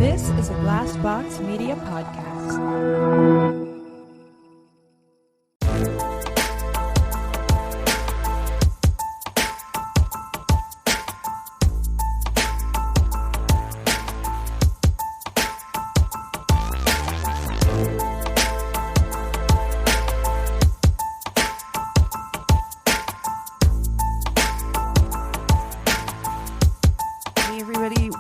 This is a Glass Box Media podcast.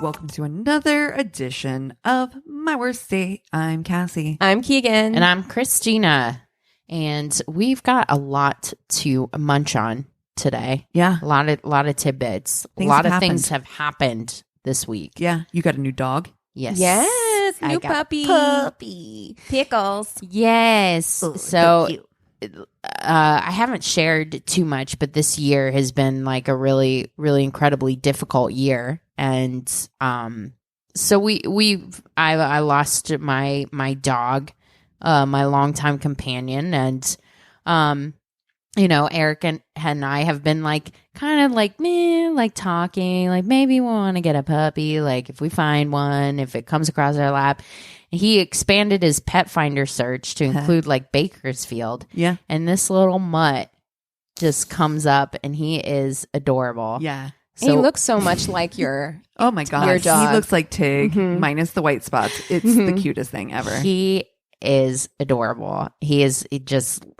Welcome to another edition of My Worst Day. I'm Cassie. I'm Keegan. And I'm Christina. And we've got a lot to munch on today. Yeah. A lot of tidbits. Things a lot have of things have happened this week. Yeah. You got a new dog? Yes. Yes. I New got puppy. Pickles. Yes. Oh, so cute. I haven't shared too much, but this year has been like a really, really incredibly difficult year. And so I lost my dog, my longtime companion, and Eric and I have been like kind of like talking, like maybe we want to get a puppy, like if we find one, if it comes across our lap. And he expanded his pet finder search to include like Bakersfield. Yeah. And this little mutt just comes up, and he is adorable. Yeah. So, he looks so much like your oh my gosh. your dog. He looks like Tig minus the white spots. It's the cutest thing ever. He is adorable.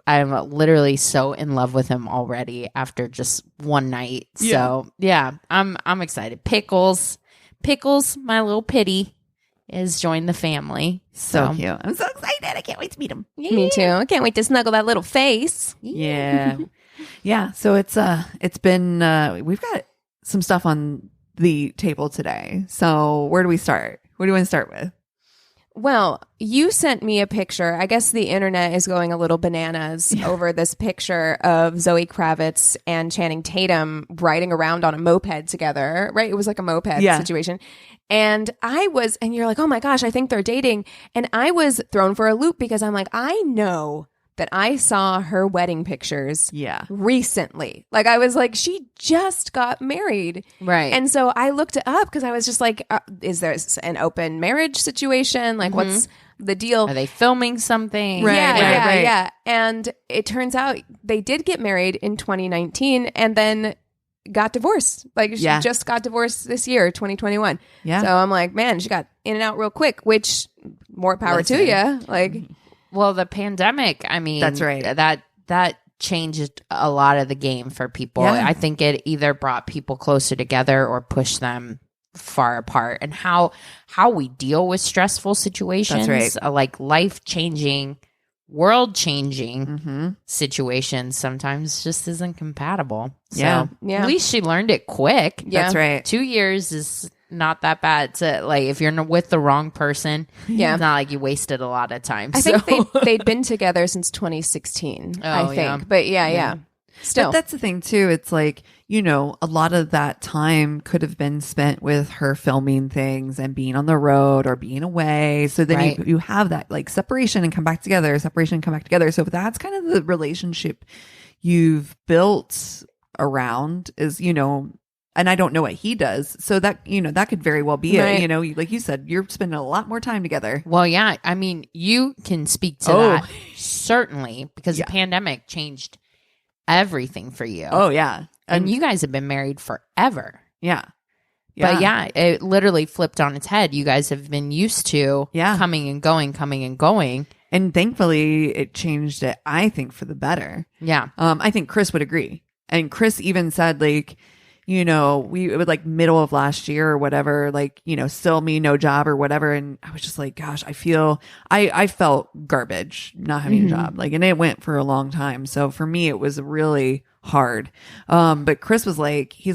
I'm literally so in love with him already after just one night. So yeah, I'm excited. Pickles, my little pitty, has joined the family. So cute. I'm so excited. I can't wait to meet him. Me too. I can't wait to snuggle that little face. Yeah. Yeah. So it's been we've got some stuff on the table today. So where do we start? What do you want to start with? Well, you sent me a picture. I guess the internet is going a little bananas over this picture of Zoe Kravitz and Channing Tatum riding around on a moped together, right? It was like a moped situation. And you're like, oh my gosh, I think they're dating. And I was thrown for a loop because I'm like, I know that I saw her wedding pictures recently. Like I was like, she just got married. Right. And so I looked it up because I was just like, is there an open marriage situation? Like what's the deal? Are they filming something? Right, Yeah. And it turns out they did get married in 2019 and then got divorced. Like she just got divorced this year, 2021. Yeah. So I'm like, man, she got in and out real quick, which more power to you. Like, well, the pandemic, I mean, that's right. That changed a lot of the game for people. Yeah. I think it either brought people closer together or pushed them far apart. And how we deal with stressful situations, that's right. Like life-changing, world-changing situations sometimes just isn't compatible. Yeah. So at least she learned it quick. Yeah. That's right. 2 years is not that bad to like if you're with the wrong person. It's not like you wasted a lot of time. I think they'd been together since 2016. I think, yeah. but yeah. Still, but that's the thing too. It's like, a lot of that time could have been spent with her filming things and being on the road or being away. So then you have that like separation and come back together, separation and come back together. So that's kind of the relationship you've built around is, and I don't know what he does. So that, that could very well be it. Like you said, you're spending a lot more time together. Well, yeah. I mean, you can speak to that certainly because the pandemic changed everything for you. Oh, yeah. And you guys have been married forever. Yeah. But it literally flipped on its head. You guys have been used to coming and going. And thankfully it changed it, I think, for the better. Yeah. I think Chris would agree. And Chris even said like, it was like middle of last year or whatever, like, still me, no job or whatever. And I was just like, gosh, I felt garbage not having a job. Like, and it went for a long time. So for me, it was really hard. But Chris was like, he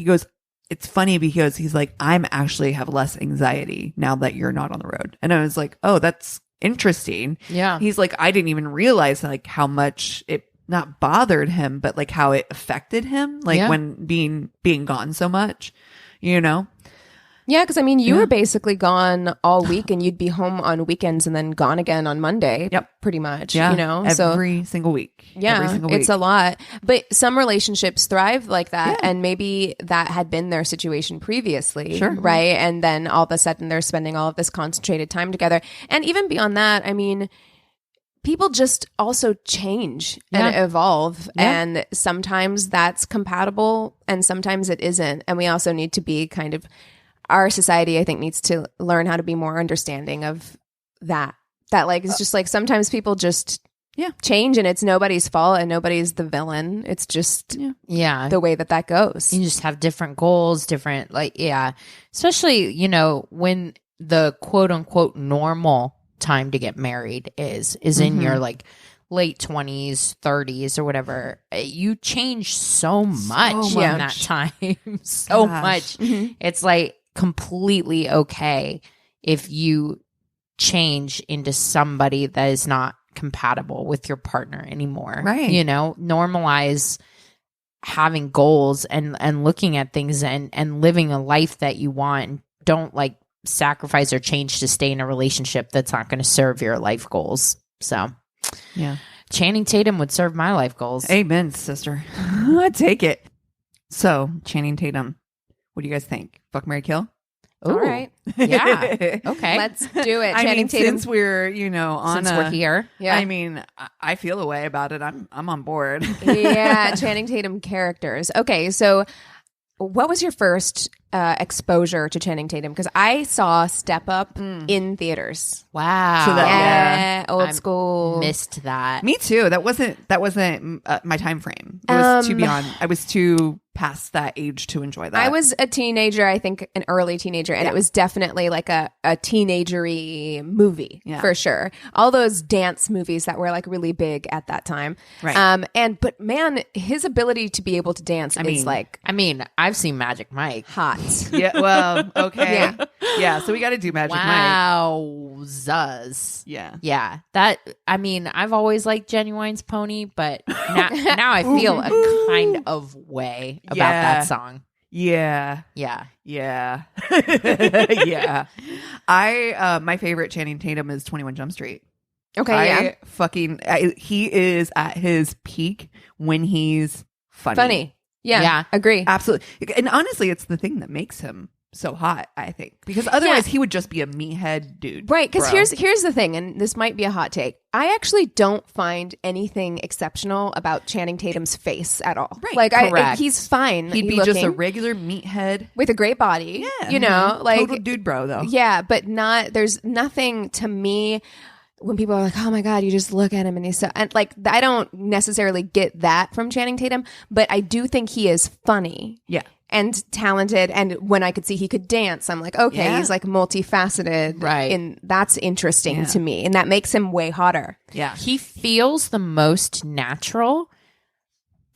goes, it's funny because he's like, I'm actually have less anxiety now that you're not on the road. And I was like, oh, that's interesting. Yeah. He's like, I didn't even realize like how much it not bothered him, but like how it affected him, like when being gone so much, Yeah, because I mean, you were basically gone all week, and you'd be home on weekends and then gone again on Monday. Yep. Pretty much. Yeah. You know, Every single week. Yeah, Every single week. it's a lot. But some relationships thrive like that, and maybe that had been their situation previously, Sure. right? And then all of a sudden they're spending all of this concentrated time together. And even beyond that, I mean, people just also change and evolve, and sometimes that's compatible and sometimes it isn't. And we also need to be kind of, our society, I think, needs to learn how to be more understanding of that. That like, it's just like sometimes people just change, and it's nobody's fault and nobody's the villain. It's just the way that goes. You just have different goals, different, like, especially, you know, when the quote unquote normal time to get married is in your like late 20s, 30s or whatever. You change so much in that time. So much. It's like completely okay if you change into somebody that is not compatible with your partner anymore. Right. You know, normalize having goals and looking at things and living a life that you want, and don't like sacrifice or change to stay in a relationship that's not going to serve your life goals. So Channing Tatum would serve my life goals. Amen, sister. I take it. So Channing Tatum, what do you guys think? Fuck, marry, kill? All right. Yeah. Okay. Let's do it. I Channing mean, Tatum. since we're, you know, on Since we're here. Yeah. I mean, I feel a way about it. I'm on board. Yeah, Channing Tatum characters. Okay, so what was your first exposure to Channing Tatum? Because I saw Step Up in theaters. Wow. So that- old I school. Missed that. Me too. That wasn't my time frame. It was too beyond. I was too past that age to enjoy that. I was a teenager, I think an early teenager, and it was definitely like a teenagery movie for sure. All those dance movies that were like really big at that time. Right. But man, his ability to be able to dance is like I mean, I've seen Magic Mike. hot. Yeah. Well, okay. Yeah. So we got to do Magic Mike. Wow, Zuz. Yeah. Yeah, that, I mean, I've always liked Genuine's Pony, but now I feel a kind of way about that song. Yeah. Yeah. Yeah. Yeah. My favorite Channing Tatum is 21 Jump Street. Okay, he is at his peak when he's funny. Yeah. Agree. Absolutely. And honestly, it's the thing that makes him so hot, I think, because otherwise he would just be a meathead dude. Right. Because bro. here's the thing, and this might be a hot take. I actually don't find anything exceptional about Channing Tatum's face at all. Right. Like, Correct. he's fine. He'd be looking, just a regular meathead. with a great body. Yeah. You know, like Total dude bro, though. Yeah, but there's nothing to me when people are like, oh my God, you just look at him and he's so, and like, I don't necessarily get that from Channing Tatum, but I do think he is funny. Yeah. And talented, and when I could see he could dance, I'm like, okay, Yeah. he's like multifaceted, Right. And that's interesting to me, and that makes him way hotter. Yeah. He feels the most natural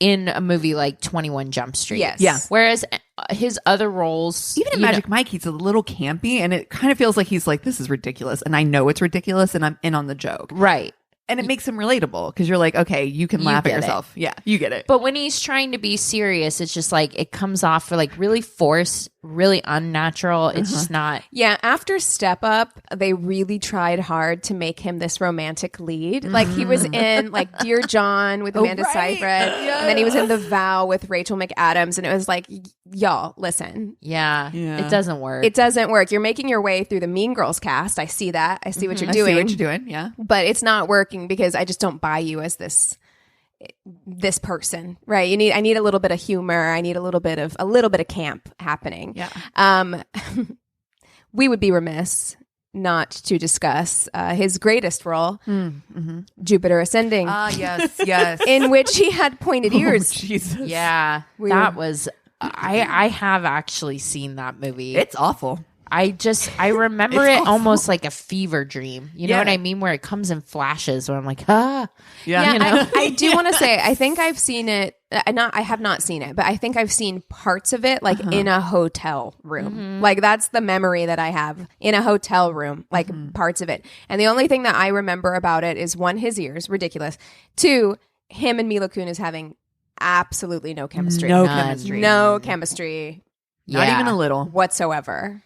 in a movie like 21 Jump Street. Yes. Yeah. Whereas his other roles, Even in Magic Mike, he's a little campy, and it kind of feels like he's like, this is ridiculous, and I know it's ridiculous, and I'm in on the joke. right. And it makes him relatable because you're like, okay, you can laugh at get it. yourself. Yeah, you get it. But when he's trying to be serious, it's just like it comes off for like really forced, really unnatural. It's just not. Yeah, after Step Up, they really tried hard to make him this romantic lead. Like he was in like Dear John with Amanda right. Seyfried, and then he was in The Vow with Rachel McAdams, and it was like, y'all, listen, Yeah, Yeah. it doesn't work. it doesn't work. You're making your way through the Mean Girls cast. I see that. I see what you're I doing. see what you're doing. Yeah. But it's not working because I just don't buy you as this person, right? I need a little bit of humor. I need a little bit of camp happening. Yeah. We would be remiss not to discuss his greatest role, Jupiter Ascending, Yes. Yes. in which he had pointed ears. Jesus. yeah, that was. I have actually seen that movie. It's awful. I remember It's it awful. almost like a fever dream. You know Yeah. what I mean? Where it comes in flashes where I'm like, ah. Yeah. You know? I do want to say, I think I've seen it. I have not seen it, but I think I've seen parts of it, like in a hotel room. Like that's the memory that I have, in a hotel room, like parts of it. And the only thing that I remember about it is, one, his ears, ridiculous. Two, him and Mila Kunis having absolutely no chemistry. No None. chemistry. No chemistry Not Yeah. even a little. whatsoever.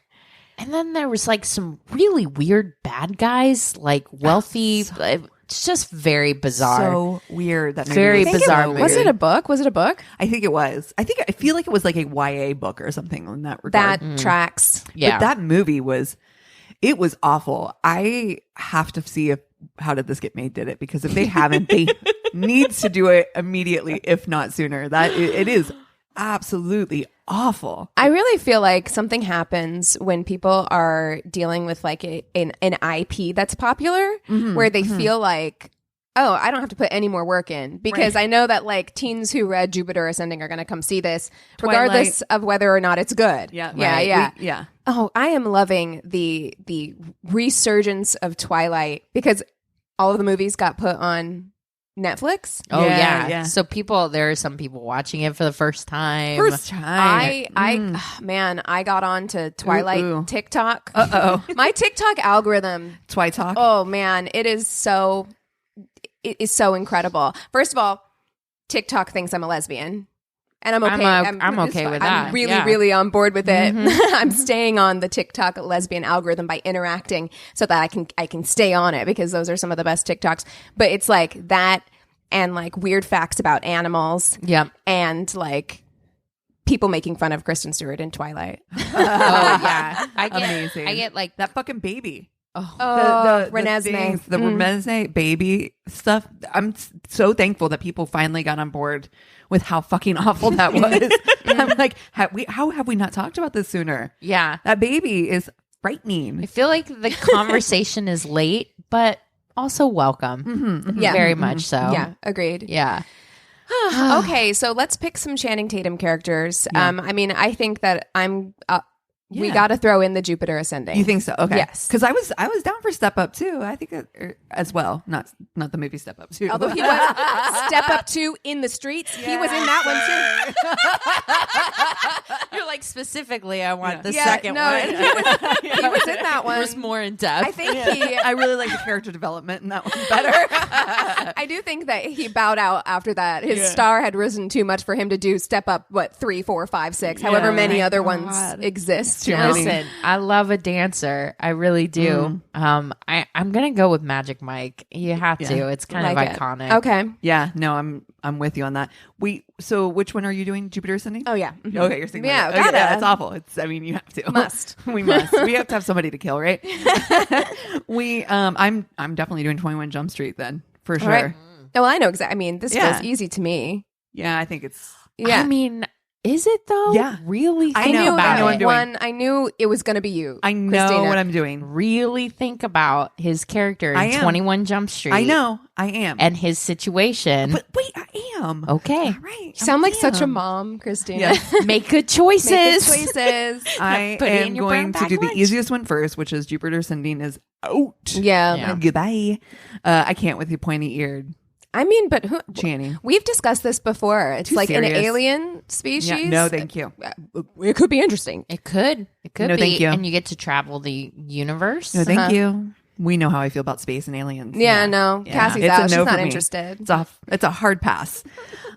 And then there was like some really weird bad guys, like wealthy. It's just very bizarre. So weird. That movie Very was bizarre so movie. Was it a book? Was it a book? I think it was. I feel like it was like a YA book or something in that regard. That tracks. Yeah. But that movie was awful. I have to see if How Did This Get Made did it, because if they haven't, they need to do it immediately, if not sooner. It is absolutely awful. I really feel like something happens when people are dealing with like an IP that's popular, where they feel like, oh, I don't have to put any more work in, because I know that like teens who read Jupiter Ascending are going to come see this regardless of whether or not it's good. Yeah. Yeah. Oh, I am loving the resurgence of Twilight, because all of the movies got put on Netflix. Oh Yeah. yeah. So there are some people watching it for the first time. I got on to Twilight Ooh. TikTok. Uh-oh. My TikTok algorithm. Twi Talk. Oh man, it is so incredible. First of all, TikTok thinks I'm a lesbian. And I'm okay. I'm okay with that. I'm really, Yeah. really on board with it. I'm staying on the TikTok lesbian algorithm by interacting so that I can stay on it, because those are some of the best TikToks. But it's like that, and like weird facts about animals. Yep. And like people making fun of Kristen Stewart in Twilight. Oh yeah. Amazing. I get like that fucking baby. Oh, Renesmee. things, the Renesmee baby stuff. I'm so thankful that people finally got on board with how fucking awful that was. I'm like, how have we not talked about this sooner? Yeah. That baby is frightening. I feel like the conversation is late, but also welcome. Yeah. Very much so. Yeah, agreed. Yeah. Okay, so let's pick some Channing Tatum characters. I mean, I think that we Yeah. got to throw in the Jupiter Ascending. You think so? Okay. Yes. Because I was down for Step Up too. I think as well. Not the movie Step Up too. Although he was Step Up 2 in the streets. He was in that one too. You're like, specifically, I want the Yeah, second no, one. he was in that one. It was more in depth. I think I really like the character development in that one better. I do think that he bowed out after that. His star had risen too much for him to do Step Up, 3, 4, 5, 6, however many other ones exist. now. Listen, I love a dancer. I really do. I'm gonna go with Magic Mike. You have to. It's kind of iconic. Okay. Yeah, no, I'm with you on that. So which one are you doing? Jupiter Ascending? Oh yeah. Okay, you're saying Yeah, okay, gotta. yeah, it's awful. You have to. Must. We must. We have to have somebody to kill, right? I'm definitely doing 21 Jump Street then, for sure. Right. Oh, well, I know exactly. I mean, this Yeah. feels easy to me. Yeah, I think it's Yeah. I mean, is it though? Yeah. Really I think know. about I know it. I'm doing. I knew it was going to be you. I know Christina. what I'm doing. Really think about his character I in am. 21 Jump Street. I know. I am. And his situation. But wait, I am. Okay. All right. You sound like such a am. mom, Christina. Yes. Make good choices. Make good choices. I Put it in am your going brown to bag do the lunch. easiest one first, which is Jupiter Ascending is out. Yeah. Yeah. Goodbye. I can't with the pointy eared I mean, but Channing. we've discussed this before. It's Too like an serious. alien species. Yeah, no, thank you. It could be interesting. It could. It could No, be. thank you. And you get to travel the universe. No, thank you. We know how I feel about space and aliens. Yeah, no. Yeah. Cassie's It's a out. no She's for not me. interested. It's a hard pass.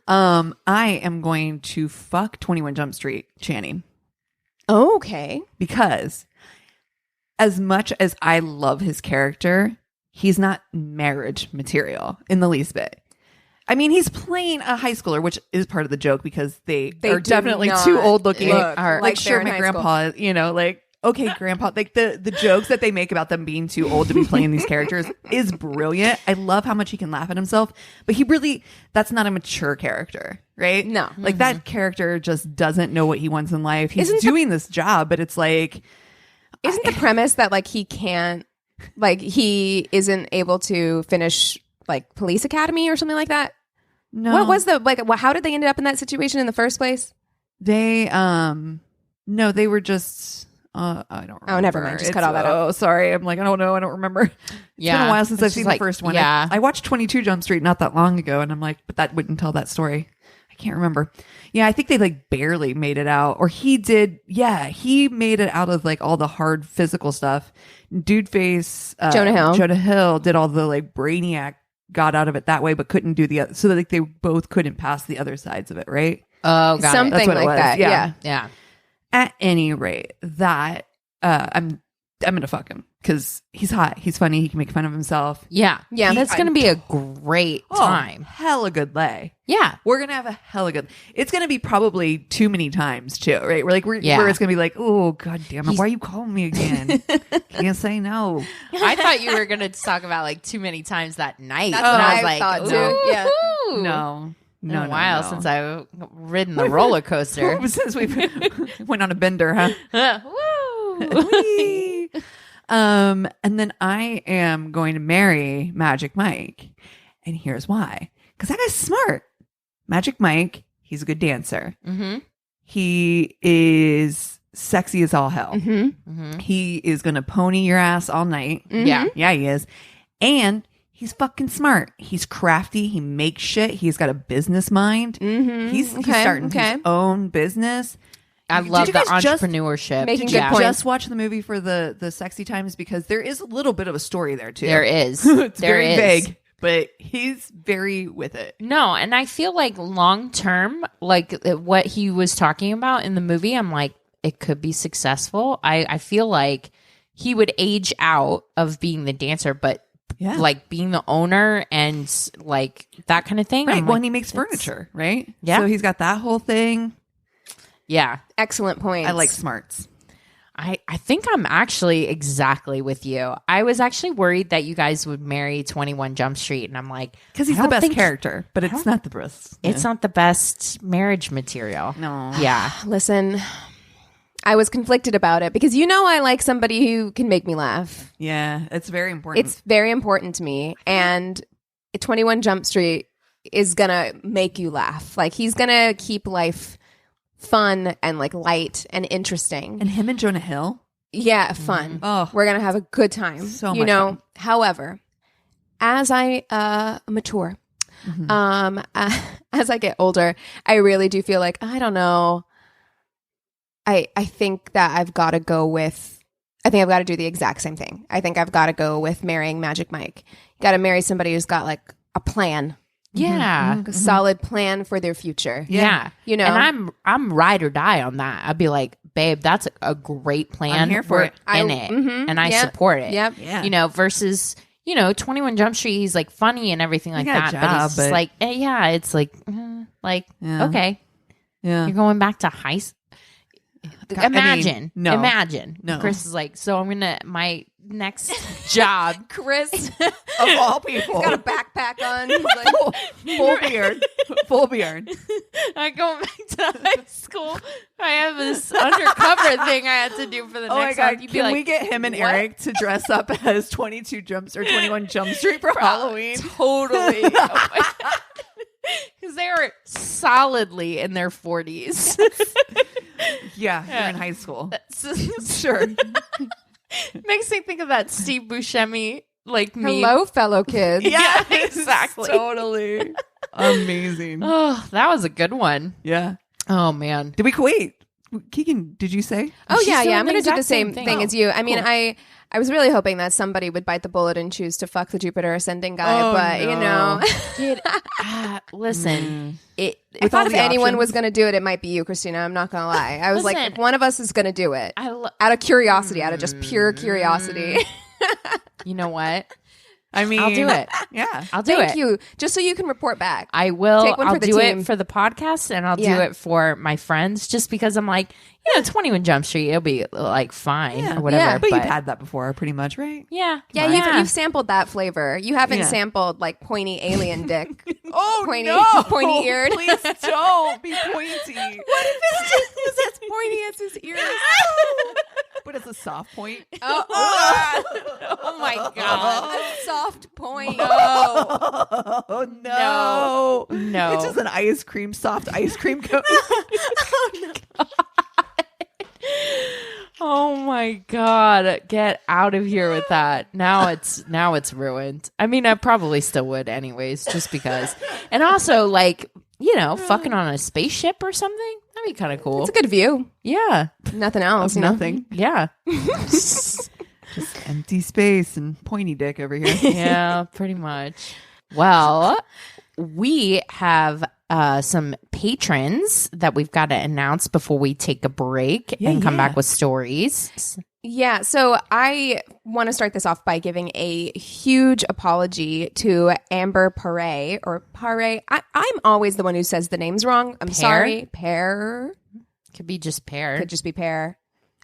I am going to fuck 21 Jump Street Channing, Oh, okay. because as much as I love his character, he's not marriage material in the least bit. I mean, he's playing a high schooler, which is part of the joke, because they are do definitely not too old looking. look Like, like sure, they're in my high grandpa, like, okay, grandpa, like the jokes that they make about them being too old to be playing these characters is brilliant. I love how much he can laugh at himself, but that's not a mature character, right? No. Like that character just doesn't know what he wants in life. He's Isn't doing this job, but it's like, Isn't the premise that like he can't, like he isn't able to finish like police academy or something like that? no. What was the like? How did they end up in that situation in the first place? They no, they were just I don't remember. Oh, never mind. Just cut all that out. Oh, sorry. I'm like, I don't know. I don't remember. It's been a while since It's I've just seen like, the first one. Yeah. I watched 22 Jump Street not that long ago, and I'm like, but that wouldn't tell that story. I can't remember. Yeah, I think they like barely made it out, or he did. Yeah, he made it out of like all the hard physical stuff. Dude face Jonah Hill did all the like brainiac, got out of it that way, but couldn't do the other. So like they both couldn't pass the other sides of it, right? Oh, got Something That's what it like was. that. Yeah. Yeah. it. Yeah. At any rate, that I'm gonna fuck him because he's hot, he's funny, he can make fun of himself. Yeah. Yeah. That's going to be a great time. Hella good lay. Yeah. We're gonna have a hella good. It's gonna be probably too many times too, right? Where it's gonna be like, oh god damn it, why are you calling me again? Can't say no. I thought you were going to talk about like too many times that night. That's and what I was I like, thought too. ooh. Yeah. No, Been a while since I've ridden the roller coaster. Since we went on a bender, huh? Woo! Whee! And then I am going to marry Magic Mike, and here's why: because that guy's smart. Magic Mike, he's a good dancer. Mm-hmm. He is sexy as all hell. Mm-hmm. Mm-hmm. He is gonna pony your ass all night. Yeah. Yeah, he is. And he's fucking smart. He's crafty. He makes shit. He's got a business mind. Mm-hmm. He's starting his own business. I love you the guys just entrepreneurship. Making Did good you points. just watch the movie for the sexy times? Because there is a little bit of a story there too. There is. It's There very is. vague, but he's very with it. No, and I feel like long term, like what he was talking about in the movie, I'm like, it could be successful. I feel like he would age out of being the dancer, but Yeah. like being the owner and like that kind of thing. Right. I'm Well, like, and he makes furniture, right? Yeah. So he's got that whole thing. yeah. Excellent points. I like smarts. I think I'm actually exactly with you. I was actually worried that you guys would marry 21 Jump Street, and I'm like, Because he's I the don't best think- character, but it's not the best. It's not the best marriage material. No. Yeah. Listen, I was conflicted about it because I like somebody who can make me laugh. Yeah. It's very important. It's very important to me. And 21 Jump Street is going to make you laugh. Like, he's going to keep life fun and like light and interesting. and him and Jonah Hill. Yeah, fun. Oh. We're going to have a good time. So much fun. However, as I mature, as I get older, I really do feel like, I don't know. I think that I've got to go with, I think I've got to do the exact same thing. I think I've got to go with marrying Magic Mike. You got to marry somebody who's got like a plan, Yeah. a solid plan for their future. Yeah. And I'm ride or die on that. I'd be like, babe, that's a great plan. I'm here for We're it. in it. And I yep, support it. Yep. Yeah. Versus, 21 Jump Street, he's like funny and everything like got that. a but job, it's just but- like, it's like, Yeah. okay, Yeah. you're going back to high school. I mean, Imagine. no. Imagine. No. Chris is like, so my next job. Chris Of all people. got a backpack on. He's like, full beard. Full beard. I go back to high school. I have this undercover thing I had to do for the Oh my next god! month. You'd be Can like, we get him and "What?" Eric to dress up as 21 Jump Street for Halloween? Totally. Oh my God. Because they are solidly in their 40s. Yeah, you're in high school. Sure. Makes me think of that Steve Buscemi like meme. hello, fellow kids. Yeah, exactly. Totally. Amazing. Oh, that was a good one. Yeah. Oh man. Did we wait? Keegan, did you say? Oh She's yeah, doing yeah. I'm the going to do the exact same same thing. thing as you. I mean, cool. I was really hoping that somebody would bite the bullet and choose to fuck the Jupiter ascending guy, Oh, but no. Dude, listen. I With thought all if the anyone options. was going to do it, it might be you, Christina. I'm not going to lie. I was like, Listen. if one of us is going to do it, out of curiosity, out of just pure curiosity. You know what? I mean, I'll do it. Yeah. I'll do Thank it. you. Just so you can report back. I will. Take one I'll for the do team. it for the podcast, and I'll do Yeah. it for my friends, just because I'm like, 21 Jump Street, it'll be like fine Yeah. or whatever. Yeah. But you've had that before, pretty much, right? yeah, Yeah, you've sampled that flavor. You haven't Yeah. sampled like pointy alien dick. Oh Pointy- no! pointy-eared. Please don't be pointy. What if it's just as pointy as his ears? But it's a soft point. Oh my god! A soft point. Oh no! No. It's just an soft ice cream cone. Oh my god! Get out of here with that. Now it's ruined. I mean, I probably still would anyways, just because. And also, like, fucking on a spaceship or something. That'd be kind of cool. It's a good view. Yeah. Nothing else. you know? Nothing. Yeah. Just empty space and pointy dick over here. Yeah, pretty much. Well, we have some patrons that we've got to announce before we take a break and come back with stories. Yeah, so I want to start this off by giving a huge apology to Amber Pare or Pare. I'm always the one who says the names wrong. I'm sorry. Pear. Could be just Pear. Could just be Pear.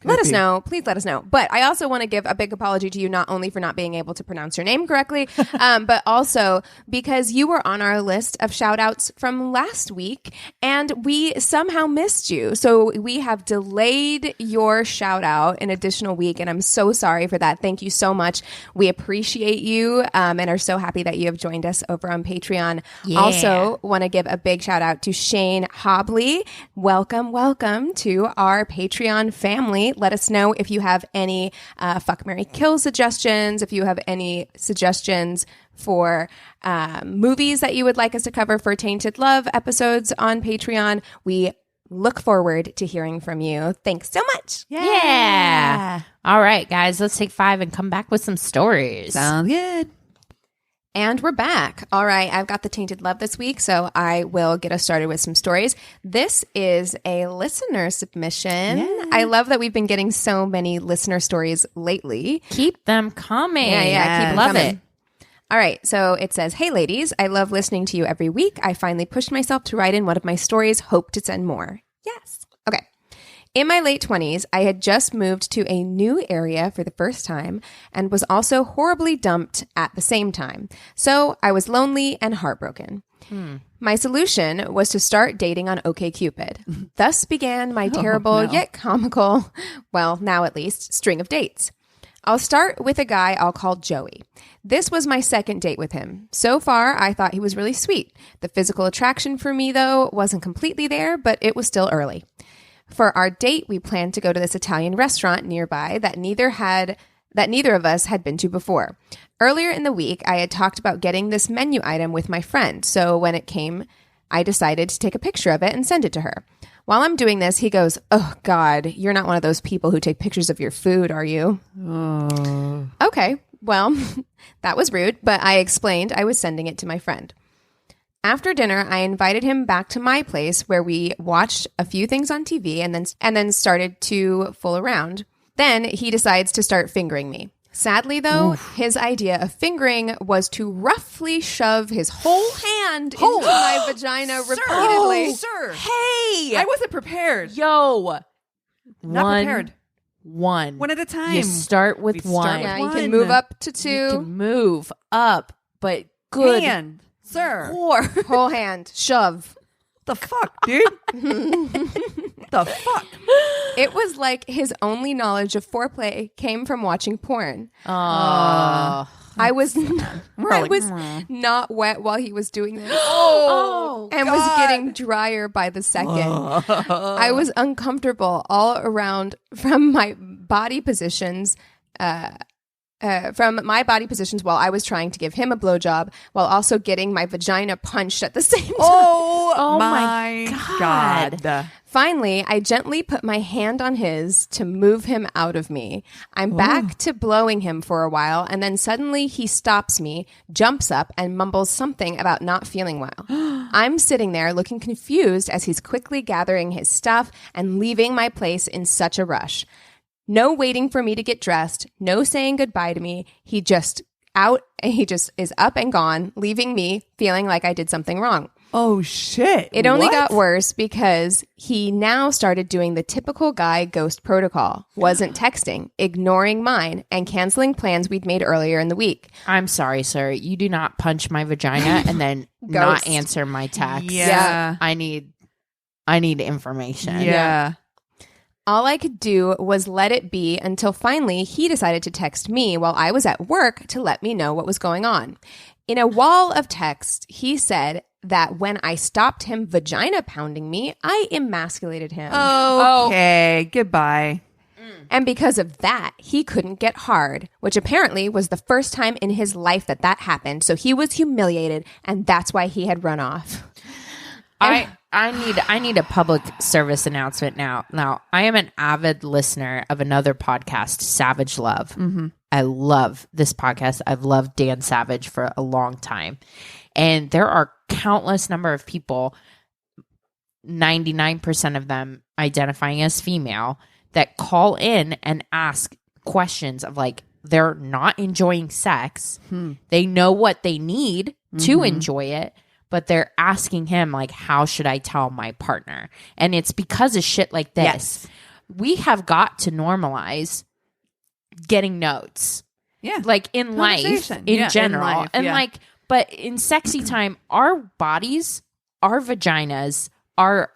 Let us know. Please let us know. But I also want to give a big apology to you, not only for not being able to pronounce your name correctly, but also because you were on our list of shout outs from last week and we somehow missed you. So we have delayed your shout out an additional week. And I'm so sorry for that. Thank you so much. We appreciate you and are so happy that you have joined us over on Patreon. Yeah. Also want to give a big shout out to Shane Hobley. Welcome to our Patreon family. Let us know if you have any fuck, marry, kill suggestions, if you have any suggestions for movies that you would like us to cover for Tainted Love episodes on Patreon. We look forward to hearing from you. Thanks so much. Yeah. All right, guys, let's take 5 and come back with some stories. Sounds good. And we're back. All right, I've got the Tainted Love this week, so I will get us started with some stories. This is a listener submission. Yeah. I love that we've been getting so many listener stories lately. Keep them coming. Yeah, keep them Love coming. it. All right, so it says, "Hey ladies, I love listening to you every week. I finally pushed myself to write in one of my stories. Hope to send more." Yes. Okay. In my late 20s, I had just moved to a new area for the first time and was also horribly dumped at the same time. So I was lonely and heartbroken. My solution was to start dating on OkCupid. Thus began my terrible yet comical, well, now at least, string of dates. I'll start with a guy I'll call Joey. This was my second date with him. So far, I thought he was really sweet. The physical attraction for me, though, wasn't completely there, but it was still early. For our date, we planned to go to this Italian restaurant nearby that neither of us had been to before. Earlier in the week, I had talked about getting this menu item with my friend, so when it came, I decided to take a picture of it and send it to her. While I'm doing this, he goes, "Oh, God, you're not one of those people who take pictures of your food, are you?" Okay, well, that was rude, but I explained I was sending it to my friend. After dinner, I invited him back to my place where we watched a few things on TV and then started to fool around. Then he decides to start fingering me. Sadly, though, his idea of fingering was to roughly shove his whole hand into my vagina repeatedly. Sir. Hey! I wasn't prepared. Yo! Not prepared. One One at a time. You start with We one. start with Yeah, one. you can move up to 2. You can move up, but good. Hand. Sir. Whole hand. Shove. The fuck, dude? The fuck? It was like his only knowledge of foreplay came from watching porn. Oh. I was not wet while he was doing this. And was getting drier by the second. I was uncomfortable all around from my body positions. From my body positions while I was trying to give him a blowjob while also getting my vagina punched at the same time. Oh my God. Finally, I gently put my hand on his to move him out of me. I'm back to blowing him for a while, and then suddenly he stops me, jumps up, and mumbles something about not feeling well. I'm sitting there looking confused as he's quickly gathering his stuff and leaving my place in such a rush. No waiting for me to get dressed, no saying goodbye to me. He just is up and gone, leaving me feeling like I did something wrong. Oh, shit. It only What? got worse because he now started doing the typical guy ghost protocol. Wasn't texting, ignoring mine, and canceling plans we'd made earlier in the week. I'm sorry, sir. You do not punch my vagina and then not Ghost. answer my text. Yeah. I need information. Yeah. All I could do was let it be until finally he decided to text me while I was at work to let me know what was going on. In a wall of text, he said that when I stopped him vagina pounding me, I emasculated him. Okay. Goodbye. And because of that, he couldn't get hard, which apparently was the first time in his life that happened. So he was humiliated, and that's why he had run off. I need a public service announcement now. Now, I am an avid listener of another podcast, Savage Love. Mm-hmm. I love this podcast. I've loved Dan Savage for a long time. And there are countless number of people 99% of them identifying as female that call in and ask questions of like, they're not enjoying sex. They know what they need to enjoy it, but they're asking him like, how should I tell my partner? And it's because of shit like this. Yes. We have got to normalize getting notes. Yeah. Like in life, Conversation. in Yeah, general. in life, and yeah. like, but in sexy time, our bodies, our vaginas are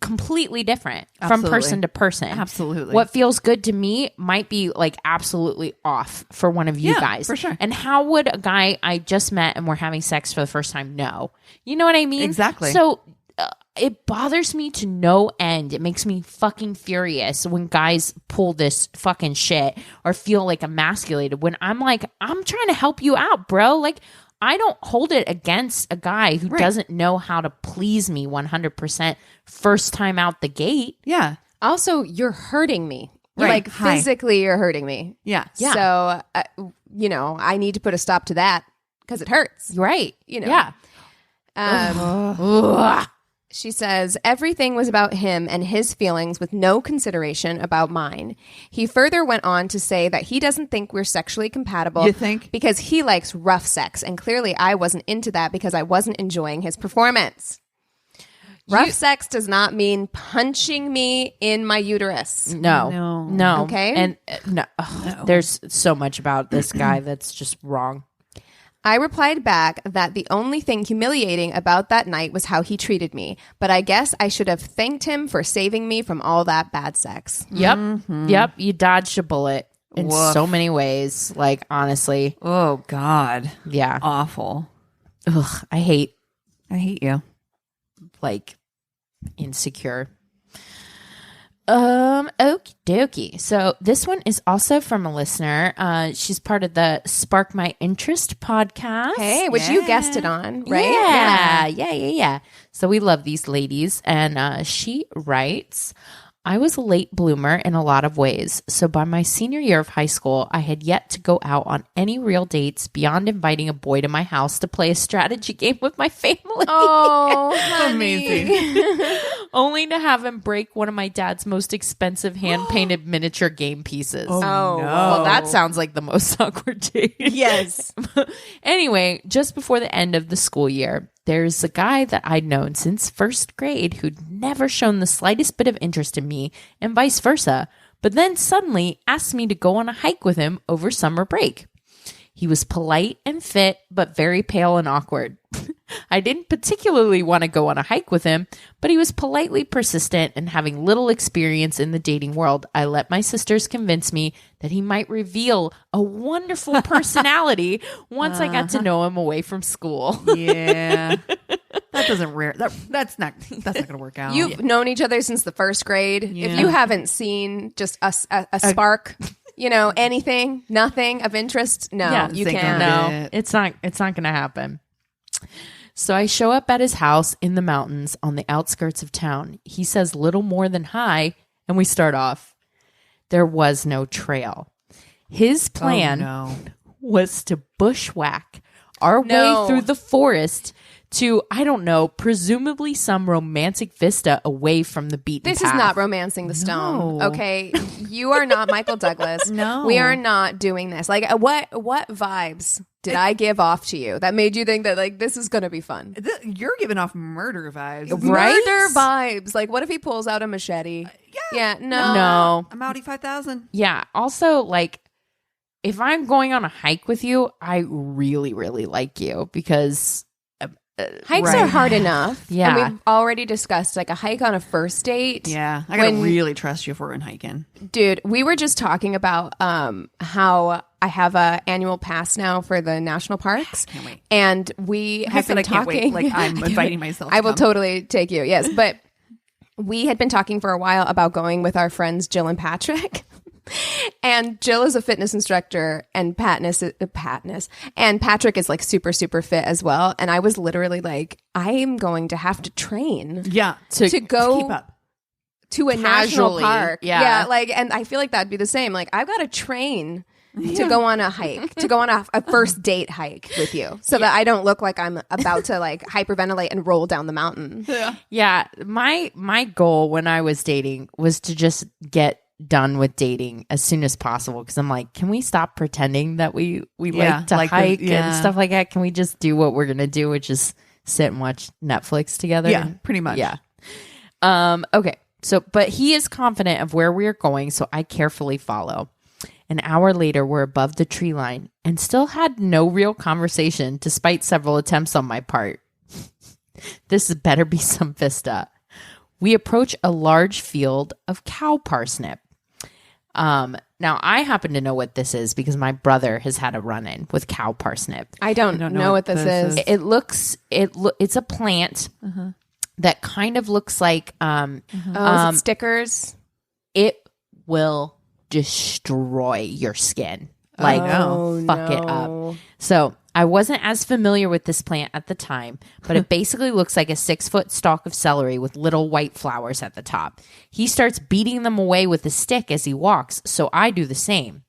completely different from Absolutely. person to person. Absolutely. What feels good to me might be like absolutely off for one of you Yeah, guys. for sure. And how would a guy I just met and we're having sex for the first time know? You know what I mean? Exactly. So it bothers me to no end. It makes me fucking furious when guys pull this fucking shit or feel like emasculated when I'm like, I'm trying to help you out, bro. Like, I don't hold it against a guy who doesn't know how to please me 100% first time out the gate. Yeah. Also, you're hurting me. Right. Like Hi. physically, you're hurting me. Yeah. Yeah. So, I need to put a stop to that because it hurts. Right. You know. Yeah. Ugh. She says, everything was about him and his feelings with no consideration about mine. He further went on to say that he doesn't think we're sexually compatible. You think? Because he likes rough sex. And clearly I wasn't into that because I wasn't enjoying his performance. Rough sex does not mean punching me in my uterus. No. Okay. And no. There's so much about this guy that's just wrong. I replied back that the only thing humiliating about that night was how he treated me, but I guess I should have thanked him for saving me from all that bad sex. Yep. Yep. You dodged a bullet in Woof. so many ways. Like, honestly. Oh, God. Yeah. Awful. Ugh, I hate you. like insecure. Okie dokie. So this one is also from a listener. She's part of the Spark My Interest podcast. Hey, which you guessed it on, Yeah. right? Yeah. So we love these ladies. And she writes, I was a late bloomer in a lot of ways. So by my senior year of high school, I had yet to go out on any real dates beyond inviting a boy to my house to play a strategy game with my family. Oh, honey. Amazing. Only to have him break one of my dad's most expensive hand-painted miniature game pieces. Oh, no. Well, that sounds like the most awkward date. Yes. Anyway, just before the end of the school year, there's a guy that I'd known since first grade who'd never shown the slightest bit of interest in me and vice versa, but then suddenly asked me to go on a hike with him over summer break. He was polite and fit, but very pale and awkward. I didn't particularly want to go on a hike with him, but he was politely persistent and having little experience in the dating world. I let my sisters convince me that he might reveal a wonderful personality once I got to know him away from school. Yeah. That doesn't that's not going to work out. You've known each other since the first grade. Yeah. If you haven't seen just a spark, anything, nothing of interest, no, Yeah, you think can't. of No, it. it's not going to happen. So I show up at his house in the mountains on the outskirts of town. He says little more than hi, and we start off. There was no trail. His plan was to bushwhack our way through the forest to, I don't know, presumably some romantic vista away from the beaten This path. is not romancing the stone, No. okay? You are not Michael Douglas. No. We are not doing this. Like, what vibes did I give off to you that made you think that, like, this is going to be fun? You're giving off murder vibes. Right? Murder vibes. Like, what if he pulls out a machete? Yeah, no. No. I'm Audi 5000. Yeah. Also, like, if I'm going on a hike with you, I really, really like you because Hikes are hard enough. Yeah. And we've already discussed, like, a hike on a first date. Yeah. I got to When- really trust you if we're in hiking. Dude, we were just talking about how I have a annual pass now for the national parks. Can't wait. And we have said been I can't wait. talking. Like, I'm inviting myself. I will to come. totally take you. Yes. But we had been talking for a while about going with our friends Jill and Patrick. And Jill is a fitness instructor and and Patrick is like super, super fit as well. And I was literally like, I am going to have to train Yeah. to go keep up. to a national Casually, park. yeah. Like, and I feel like that'd be the same. Like, I've got to train to go on a hike, to go on a first date hike with you, so that I don't look like I'm about to like hyperventilate and roll down the mountain. Yeah. My goal when I was dating was to just get done with dating as soon as possible, because I'm like, can we stop pretending that we like to hike and stuff like that? Can we just do what we're gonna do, which is sit and watch Netflix together? Yeah, pretty much. Yeah. Okay. So, but he is confident of where we are going, so I carefully follow. An hour later, we're above the tree line and still had no real conversation, despite several attempts on my part. This better be some vista. We approach a large field of cow parsnip. Now, I happen to know what this is because my brother has had a run-in with cow parsnip. I don't know what this is. It's a plant that kind of looks like is it stickers? It will destroy your skin. Like, fuck it up. So I wasn't as familiar with this plant at the time, but it basically looks like a 6-foot stalk of celery with little white flowers at the top. He starts beating them away with a stick as he walks, so I do the same.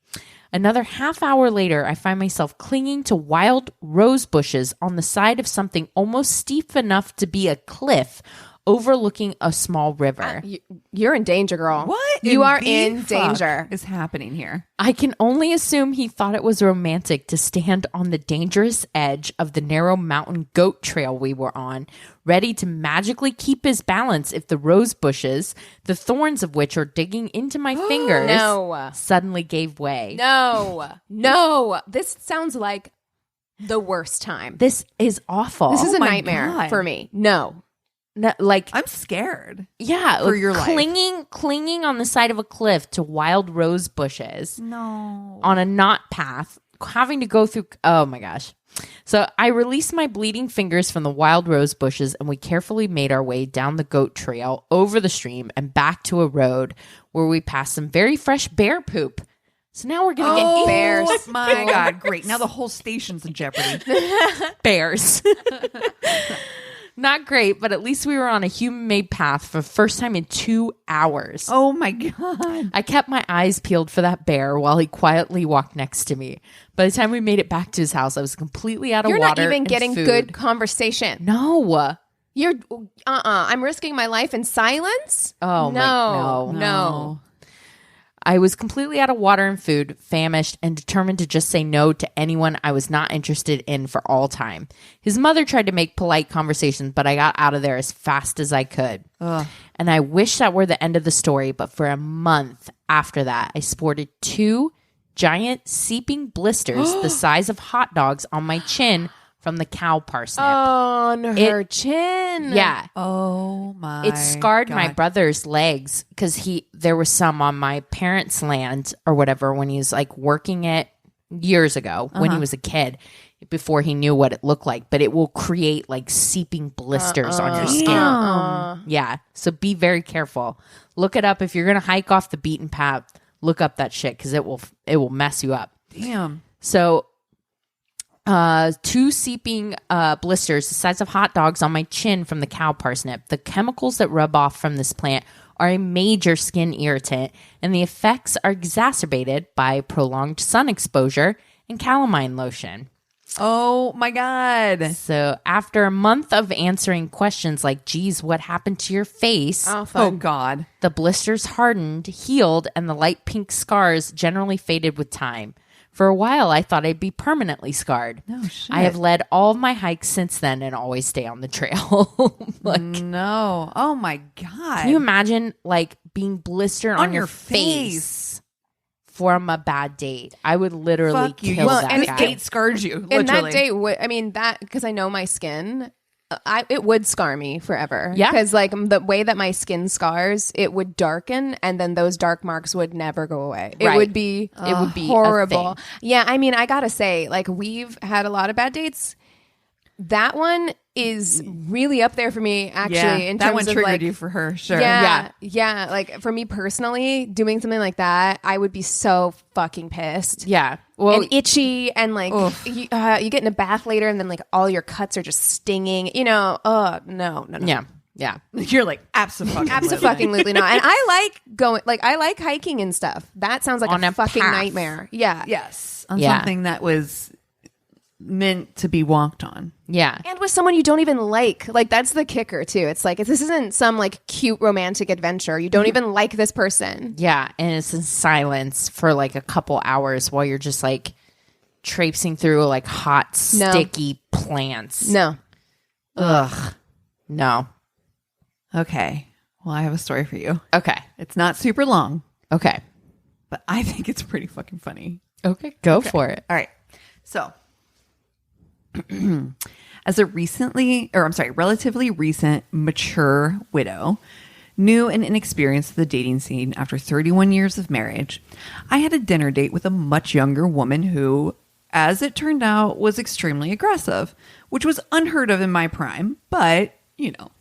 Another half hour later, I find myself clinging to wild rose bushes on the side of something almost steep enough to be a cliff overlooking a small river. You're in danger, girl. What? You are in danger. Is happening here? I can only assume he thought it was romantic to stand on the dangerous edge of the narrow mountain goat trail we were on, ready to magically keep his balance if the rose bushes, the thorns of which are digging into my fingers, suddenly gave way. No. This sounds like the worst time. This is awful. This is a my nightmare God. for me. No. No, like, I'm scared. yeah, for your life. clinging on the side of a cliff to wild rose bushes. No. On a knot path, having to go through. Oh my gosh. So I released my bleeding fingers from the wild rose bushes, and we carefully made our way down the goat trail, over the stream, and back to a road where we passed some very fresh bear poop. So now we're going to get bears. Oh my God. Great. Now the whole station's in jeopardy. Bears. Not great, but at least we were on a human-made path for the first time in 2 hours. Oh my God. I kept my eyes peeled for that bear while he quietly walked next to me. By the time we made it back to his house, I was completely out of water. You're not even getting food. good conversation. No. You're I'm risking my life in silence? Oh, no. I was completely out of water and food, famished, and determined to just say no to anyone I was not interested in for all time. His mother tried to make polite conversation, but I got out of there as fast as I could. Ugh. And I wish that were the end of the story, but for a month after that, I sported 2 giant seeping blisters the size of hot dogs on my chin from the cow parsnip. On her chin. Yeah. Oh my. It scarred God. my brother's legs because there was some on my parents' land or whatever when he was like working it years ago when he was a kid, before he knew what it looked like. But it will create like seeping blisters on your skin. Yeah. So be very careful. Look it up if you're gonna hike off the beaten path. Look up that shit because it will mess you up. Damn. So 2 seeping blisters the size of hot dogs on my chin from the cow parsnip. The chemicals that rub off from this plant are a major skin irritant, and the effects are exacerbated by prolonged sun exposure and calamine lotion. Oh my God. So after a month of answering questions like, geez, what happened to your face? Oh God. The blisters hardened, healed, and the light pink scars generally faded with time. For a while, I thought I'd be permanently scarred. No shit. I have led all of my hikes since then and always stay on the trail. No. Oh my God. Can you imagine like being blistered on your face from a bad date? I would literally Fuck you. kill Well, that and guy. this date scarred you. And Literally. that date would, I mean, that, because I know my skin, it would scar me forever. Yeah. Because like the way that my skin scars, it would darken, and then those dark marks would never go away. It Right. would be a horrible. thing. Yeah, I mean, I gotta say, like, we've had a lot of bad dates. That one is really up there for me, actually. Yeah, in that terms one of triggered like, you for her. Sure. yeah. Like for me personally, doing something like that, I would be so fucking pissed. Yeah. Well, And itchy, and like you get in a bath later, and then like all your cuts are just stinging. You know, no. yeah. Yeah. You're like, absolutely. Absolutely not. And I like going, like, I like hiking and stuff. That sounds like On a a fucking path. nightmare. Yeah. Yes. On Yeah. something that was meant to be walked on. Yeah. And with someone you don't even like. Like, that's the kicker, too. It's like, this isn't some, like, cute romantic adventure. You don't even like this person. Yeah. And it's in silence for like a couple hours while you're just like traipsing through like hot, sticky plants. No. Ugh. No. Okay. Well, I have a story for you. Okay. It's not super long, Okay. but I think it's pretty fucking funny. Okay. Go for it. All right. So, as a relatively recent, mature widow, new and inexperienced with the dating scene after 31 years of marriage, I had a dinner date with a much younger woman who, as it turned out, was extremely aggressive, which was unheard of in my prime, but, you know.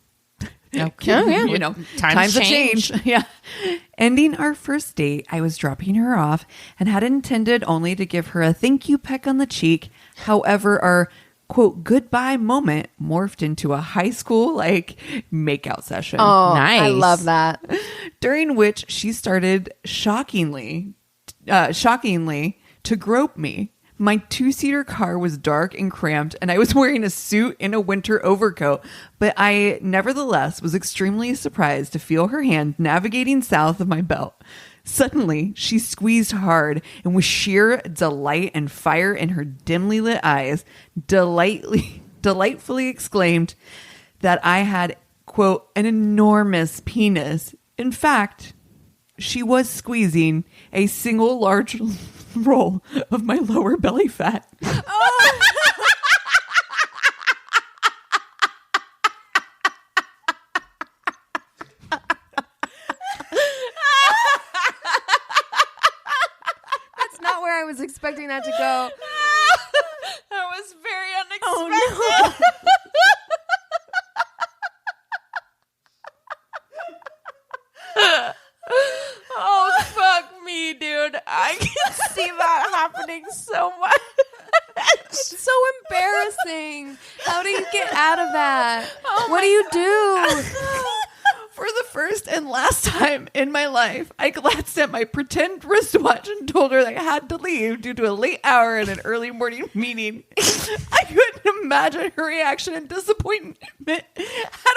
Okay. You know, Times have change. changed. Yeah. Ending our first date, I was dropping her off and had intended only to give her a thank you peck on the cheek. However, our quote goodbye moment morphed into a high school like makeout session. Oh, Nice. I love that. During which she started shockingly to grope me. My 2-seater car was dark and cramped, and I was wearing a suit and a winter overcoat, but I nevertheless was extremely surprised to feel her hand navigating south of my belt. Suddenly, she squeezed hard, and with sheer delight and fire in her dimly lit eyes, delightfully exclaimed that I had, quote, an enormous penis. In fact, she was squeezing a single large roll of my lower belly fat. Oh. That's not where I was expecting that to go. That was very unexpected. Oh, no. Oh, fuck me, dude. I can see that happening so much. It's so embarrassing. How do you get out of that? What do you do? For the first and last time in my life, I glanced at my pretend wristwatch and told her that I had to leave due to a late hour and an early morning meeting. I couldn't imagine her reaction and disappointment had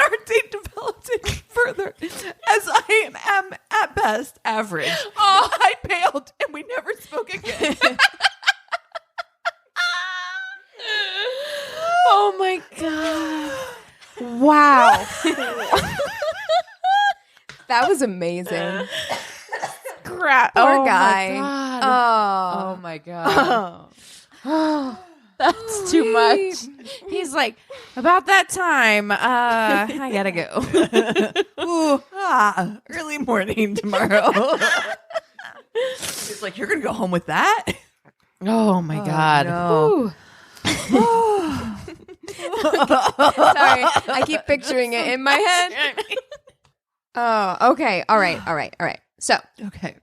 our date developed any further, as I am at best average. Oh, I paled and we never spoke again. Oh my God. Wow. That was amazing. Crap. Poor guy. Oh my God. Oh. That's too much. He's like, about that time, I gotta go. Ooh, early morning tomorrow. It's like, you're gonna go home with that? Oh my God. No. Sorry, I keep picturing it in my head. Oh, okay. All right. So Okay.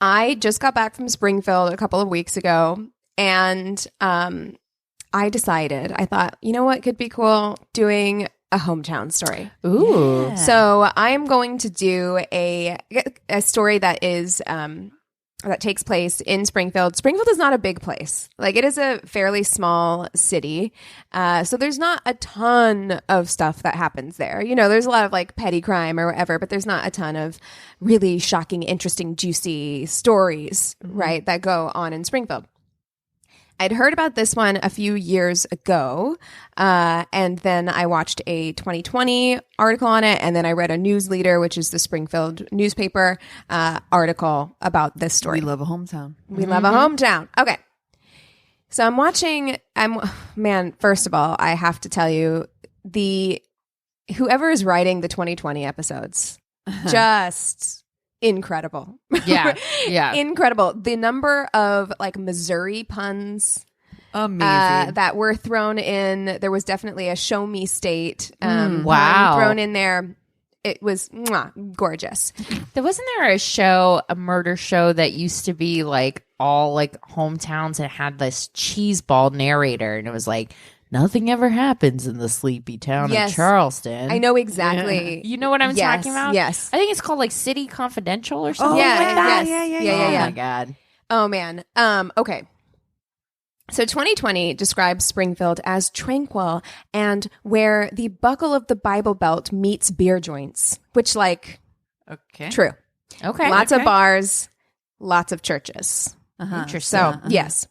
I just got back from Springfield a couple of weeks ago, and I decided, I thought, you know what could be cool? Doing a hometown story. Ooh. Yeah. So I'm going to do a story that is that takes place in Springfield. Springfield is not a big place. Like, it is a fairly small city. So there's not a ton of stuff that happens there. You know, there's a lot of like petty crime or whatever, but there's not a ton of really shocking, interesting, juicy stories, right, that go on in Springfield. I'd heard about this one a few years ago, and then I watched a 2020 article on it, and then I read a newsleader, which is the Springfield newspaper, article about this story. We love a hometown. We love a hometown. Okay. So I'm watching, first of all, I have to tell you, whoever is writing the 2020 episodes, just incredible. Yeah. Yeah. Incredible. The number of like Missouri puns Amazing. that were thrown in. There was definitely a show me state wow. pun thrown in there. It was gorgeous. Wasn't there a murder show that used to be like all like hometowns and had this cheeseball narrator, and it was like nothing ever happens in the sleepy town Yes. of Charleston. I know exactly. You know what I'm Yes, talking about? yes. I think it's called like City Confidential or something yeah, like that. yes. Oh my God. Oh man. Okay. So 2020 describes Springfield as tranquil and where the buckle of the Bible Belt meets beer joints, which Okay. true. Okay. Lots of Okay. bars, lots of churches. Interesting. So, yes.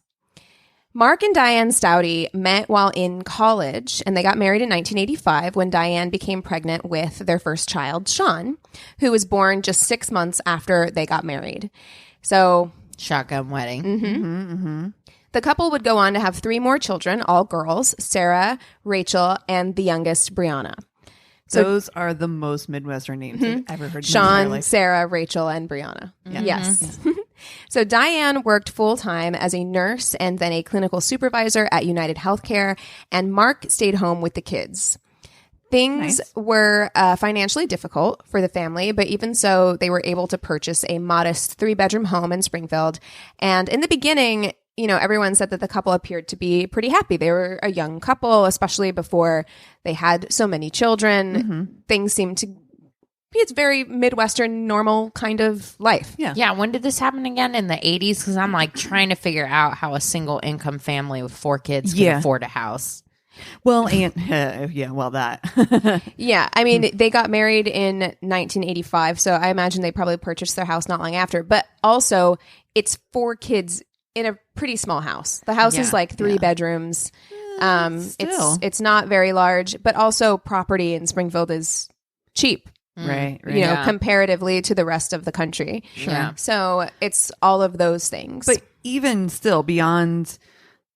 Mark and Diane Staudte met while in college, and they got married in 1985 when Diane became pregnant with their first child, Sean, who was born just 6 months after they got married. So, Shotgun wedding. the couple would go on to have 3 more children, all girls, Sarah, Rachel, and the youngest, Brianna. So- Those are the most Midwestern names I've ever heard. in my Sean, life. Sarah, Rachel, and Brianna. Yes. So Diane worked full-time as a nurse and then a clinical supervisor at United Healthcare, and Mark stayed home with the kids. Things Nice. were financially difficult for the family, but even so, they were able to purchase a modest 3-bedroom home in Springfield. And in the beginning, everyone said that the couple appeared to be pretty happy. They were a young couple, especially before they had so many children. Things seemed to be, it's very Midwestern, normal kind of life. Yeah, when did this happen again? In the 80s? Because I'm like trying to figure out how a single income family with 4 kids can Yeah. afford a house. Well, and that. Yeah, I mean, they got married in 1985, so I imagine they probably purchased their house not long after. But also, it's 4 kids in a pretty small house. The house is Yeah, like 3 bedrooms. Still. It's not very large, but also property in Springfield is cheap, Right. Yeah. comparatively to the rest of the country. Yeah. So it's all of those things. But even still, beyond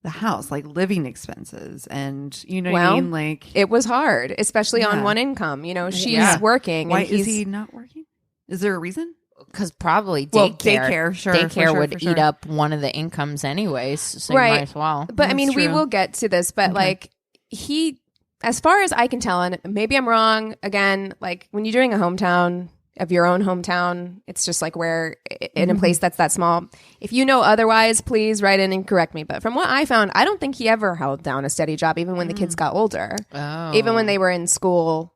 the house, like living expenses, and you know what I Well, mean. Like, it was hard, especially on Yeah. one income. She's Yeah. working. why and he's, is he not working? Is there a reason? Because probably daycare. Well, daycare, sure, for Daycare sure, would for sure. eat up one of the incomes anyways, so Right. you might as well. But I mean, That's we true. will get to this, but like he, as far as I can tell, and maybe I'm wrong, again, like when you're doing a hometown of your own hometown, it's just like where in a place that's that small. If you know otherwise, please write in and correct me. But from what I found, I don't think he ever held down a steady job, even when the kids got older, even when they were in school.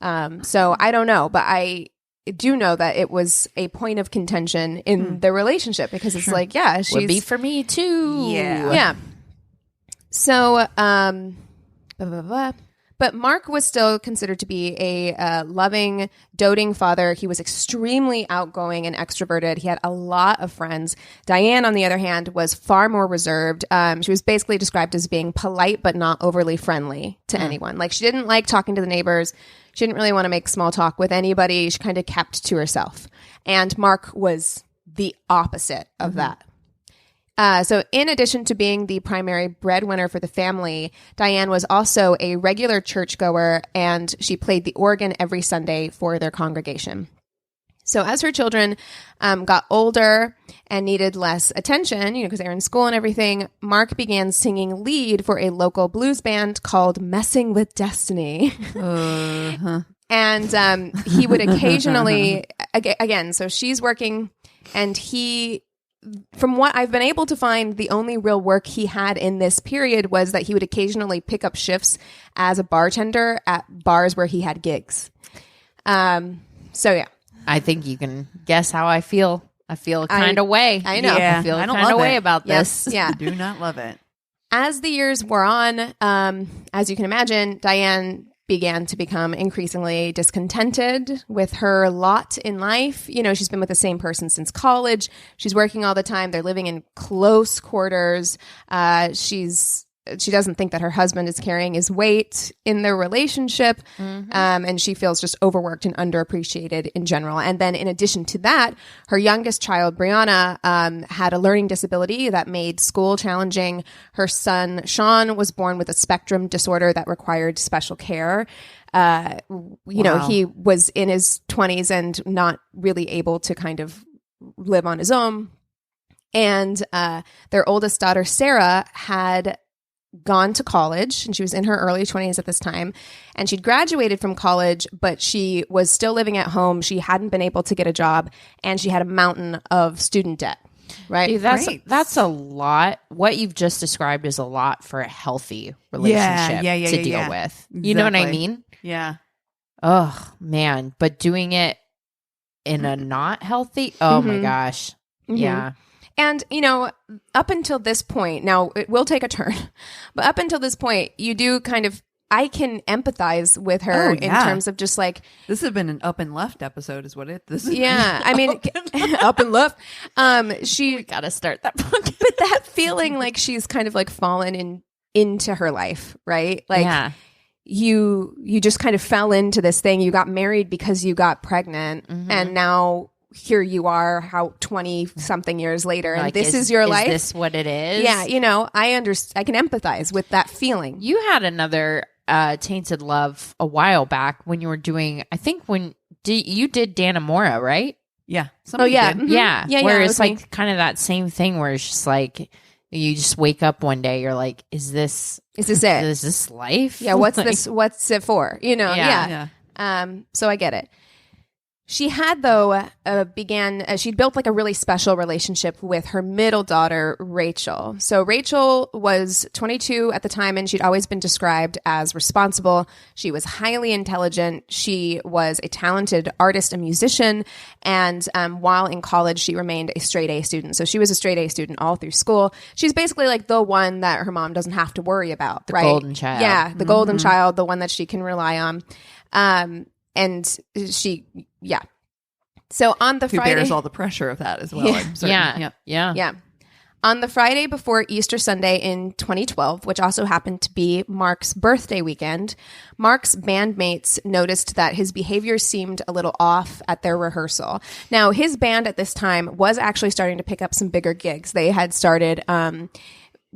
So I don't know, but I do know that it was a point of contention in the relationship because it's like, yeah, she's Would be for me too. yeah. So, blah, blah, blah. But Mark was still considered to be a loving, doting father. He was extremely outgoing and extroverted. He had a lot of friends. Diane, on the other hand, was far more reserved. She was basically described as being polite but not overly friendly to anyone. Like, she didn't like talking to the neighbors. She didn't really want to make small talk with anybody. She kind of kept to herself. And Mark was the opposite of that. So in addition to being the primary breadwinner for the family, Diane was also a regular churchgoer, and she played the organ every Sunday for their congregation. So as her children got older and needed less attention, because they were in school and everything, Mark began singing lead for a local blues band called Messing with Destiny. And he would occasionally, again, so she's working, and he, from what I've been able to find, the only real work he had in this period was that he would occasionally pick up shifts as a bartender at bars where he had gigs. So yeah. I think you can guess how I feel. I feel a kind of way. I know. Yeah, I feel a I don't kind of love way it. about Yes. this. Yeah. Do not love it. As the years wore on, as you can imagine, Diane began to become increasingly discontented with her lot in life. She's been with the same person since college. She's working all the time. They're living in close quarters. She doesn't think that her husband is carrying his weight in their relationship. And she feels just overworked and underappreciated in general. And then in addition to that, her youngest child, Brianna, had a learning disability that made school challenging. Her son, Sean, was born with a spectrum disorder that required special care. He was in his 20s and not really able to kind of live on his own. And their oldest daughter, Sarah, had gone to college, and she was in her early 20s at this time, and she'd graduated from college, but she was still living at home. She hadn't been able to get a job, and she had a mountain of student debt. Right. Dude, that's a lot. What you've just described is a lot for a healthy relationship to deal with. You know what I mean? Yeah. Oh, man. But doing it in a not healthy, oh my gosh. Yeah. And, up until this point, now it will take a turn, but up until this point, you do I can empathize with her in terms of just like. This has been an up and left episode is what this is. Yeah. I mean, up and left. We got to start that podcast. But that feeling like she's kind of like fallen into her life, right? Like you just kind of fell into this thing. You got married because you got pregnant and now here you are 20 something years later and this is your life. Is this what it is? Yeah. I can empathize with that feeling. You had another Tainted Love a while back when you were doing, I think you did Dan Amora, right? Yeah. Somebody Yeah. Yeah. Where it it's like kind of that same thing where it's just like, you just wake up one day, you're like, is this it? Is this life? Yeah. What's this? What's it for? Yeah. So I get it. She had, though, she'd built like a really special relationship with her middle daughter, Rachel. So Rachel was 22 at the time, and she'd always been described as responsible. She was highly intelligent. She was a talented artist and musician. And while in college, she remained a straight A student. So she was a straight A student all through school. She's basically like the one that her mom doesn't have to worry about, right? Golden child. Yeah, the golden child, the one that she can rely on. And she, So on the Friday, who bears all the pressure of that as well. I'm certain. Yeah. On the Friday before Easter Sunday in 2012, which also happened to be Mark's birthday weekend, Mark's bandmates noticed that his behavior seemed a little off at their rehearsal. Now, his band at this time was actually starting to pick up some bigger gigs. They had started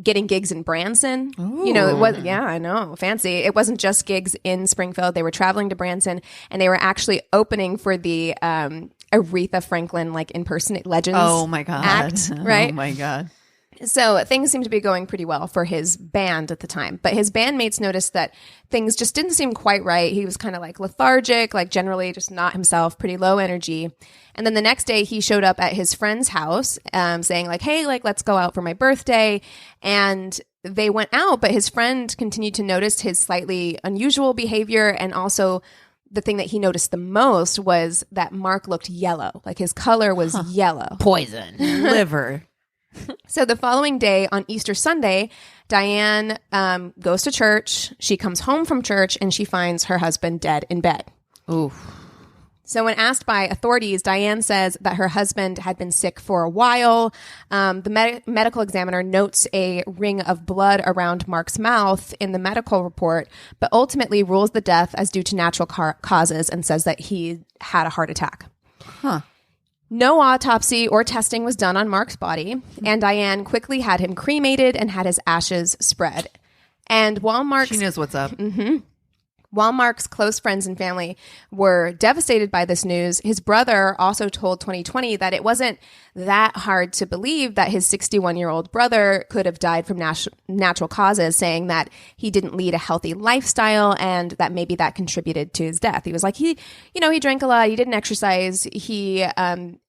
getting gigs in Branson. Ooh. It was, I know, fancy. It wasn't just gigs in Springfield. They were traveling to Branson, and they were actually opening for the Aretha Franklin impersonate legends. Oh my god! Act, right? Oh my god! So things seemed to be going pretty well for his band at the time, but his bandmates noticed that things just didn't seem quite right. He was kind of lethargic, generally just not himself, pretty low energy. And then the next day he showed up at his friend's house saying hey, let's go out for my birthday. And they went out, but his friend continued to notice his slightly unusual behavior. And also the thing that he noticed the most was that Mark looked yellow. His color was yellow. Poison. Liver. So the following day on Easter Sunday, Diane goes to church. She comes home from church and she finds her husband dead in bed. Ooh. So when asked by authorities, Diane says that her husband had been sick for a while. The medical examiner notes a ring of blood around Mark's mouth in the medical report, but ultimately rules the death as due to natural causes and says that he had a heart attack. Huh. No autopsy or testing was done on Mark's body, and Diane quickly had him cremated and had his ashes spread. And while She knows what's up. While Mark's close friends and family were devastated by this news, his brother also told 2020 that it wasn't that hard to believe that his 61-year-old brother could have died from natural causes, saying that he didn't lead a healthy lifestyle and that maybe that contributed to his death. He was like, he drank a lot, he didn't exercise, he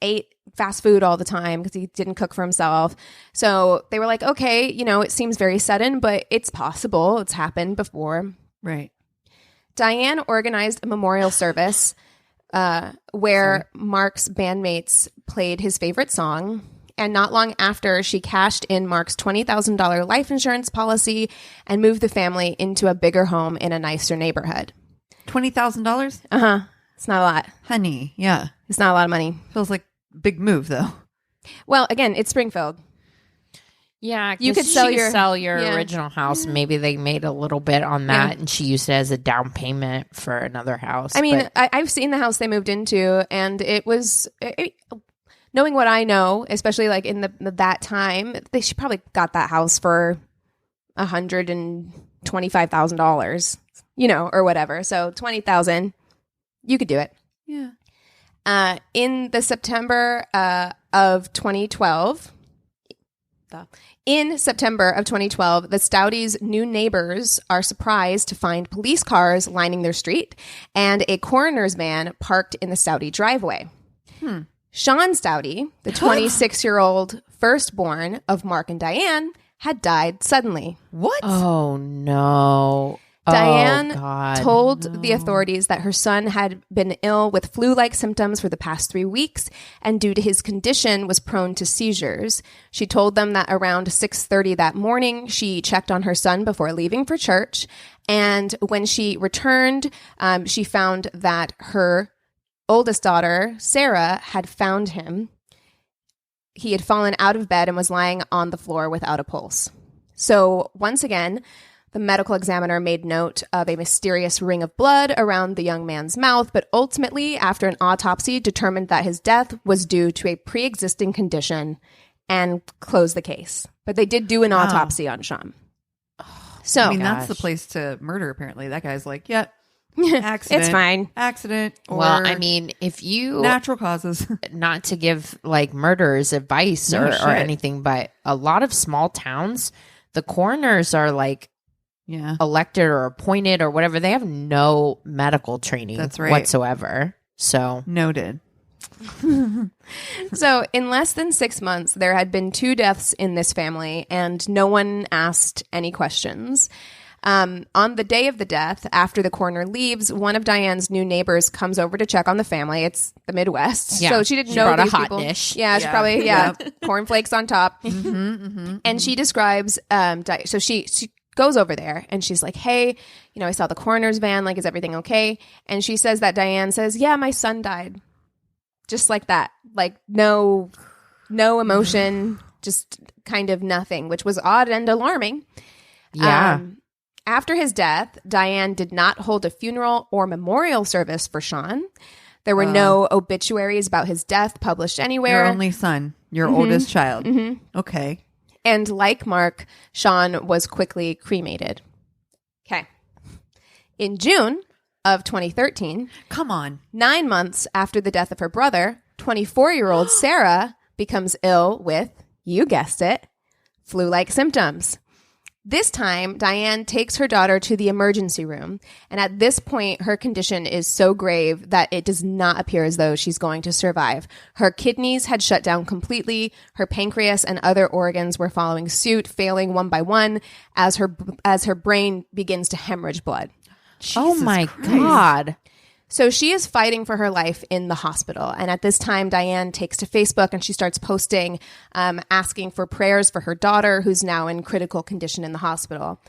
ate fast food all the time because he didn't cook for himself. So they were like, okay, it seems very sudden, but it's possible. It's happened before. Right. Diane organized a memorial service where Mark's bandmates played his favorite song. And not long after, she cashed in Mark's $20,000 life insurance policy and moved the family into a bigger home in a nicer neighborhood. $20,000? Uh-huh. It's not a lot. Honey, yeah. It's not a lot of money. Feels like a big move, though. Well, again, it's Springfield. Yeah, you could sell your original house. Maybe they made a little bit on that, and she used it as a down payment for another house. I mean, I've seen the house they moved into, and it was knowing what I know, especially in that time, she probably got that house for $125,000, or whatever. So $20,000, you could do it. Yeah. In the September of 2012. In September of 2012, the Staudtes' new neighbors are surprised to find police cars lining their street and a coroner's van parked in the Staudte driveway. Sean Staudte, the 26-year-old firstborn of Mark and Diane, had died suddenly. What? Oh, no. Diane Oh, God. told the authorities that her son had been ill with flu-like symptoms for the past 3 weeks, and due to his condition was prone to seizures. She told them that around 6:30 that morning, she checked on her son before leaving for church, and when she returned, she found that her oldest daughter, Sarah, had found him. He had fallen out of bed and was lying on the floor without a pulse. So once again, the medical examiner made note of a mysterious ring of blood around the young man's mouth, but ultimately, after an autopsy, determined that his death was due to a pre-existing condition and closed the case. But they did do an autopsy on Sean. So, I mean, that's the place to murder, apparently. That guy's like, yep. Accident. It's fine. Accident. Or Well, I mean, if you... natural causes. Not to give, like, murderers advice No or shit. anything, but a lot of small towns, the coroners are, like, Yeah. elected or appointed or whatever. They have no medical training That's right. whatsoever. So, Noted. So in less than 6 months, there had been 2 deaths in this family, and no one asked any questions. On the day of the death, after the coroner leaves, one of Diane's new neighbors comes over to check on the family. It's the Midwest, Yeah. so she didn't She know brought a these hot people. dish. Yeah, she Yeah. probably cornflakes on top. And she describes, so she goes over there and she's like, "Hey, I saw the coroner's van. Like, is everything okay?" And she says that Diane says, "Yeah, my son died." Just like that. Like, no emotion, just kind of nothing, which was odd and alarming. yeah. After his death, Diane did not hold a funeral or memorial service for Sean. There were no obituaries about his death published anywhere. Your only son. Your oldest child. Okay. And like Mark, Sean was quickly cremated. Okay. In June of 2013, Come on. 9 months after the death of her brother, 24-year-old Sarah becomes ill with, you guessed it, flu-like symptoms. This time, Diane takes her daughter to the emergency room, and at this point, her condition is so grave that it does not appear as though she's going to survive. Her kidneys had shut down completely, her pancreas and other organs were following suit, failing one by one as her brain begins to hemorrhage blood. Oh Jesus my Christ. God. So she is fighting for her life in the hospital. And at this time, Diane takes to Facebook and she starts posting, asking for prayers for her daughter, who's now in critical condition in the hospital.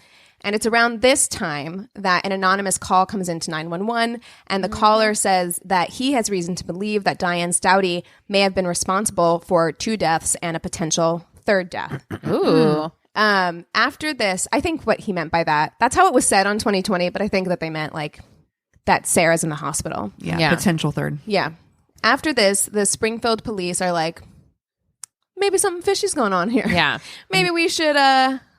And it's around this time that an anonymous call comes into 911, and the caller says that he has reason to believe that Diane Staudte may have been responsible for 2 deaths and a potential 3rd death. Ooh. After this, I think what he meant by that's how it was said on 2020, but I think that they meant like that Sarah's in the hospital. Yeah. Potential 3rd. Yeah. After this, the Springfield police are like, maybe something fishy's going on here. Yeah. Maybe we should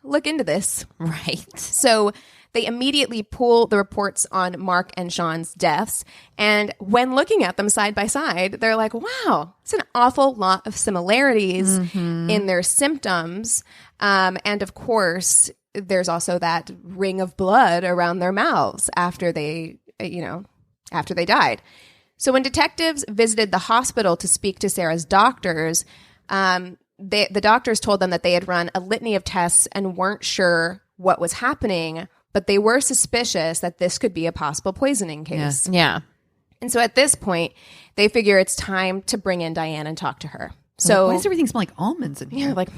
look into this. Right. So they immediately pull the reports on Mark and Sean's deaths. And when looking at them side by side, they're like, wow, it's an awful lot of similarities in their symptoms. And of course, there's also that ring of blood around their mouths after they died. So when detectives visited the hospital to speak to Sarah's doctors, the doctors told them that they had run a litany of tests and weren't sure what was happening, but they were suspicious that this could be a possible poisoning case. Yeah. And so at this point, they figure it's time to bring in Diane and talk to her. So Why does everything smell like almonds in here? yeah, like,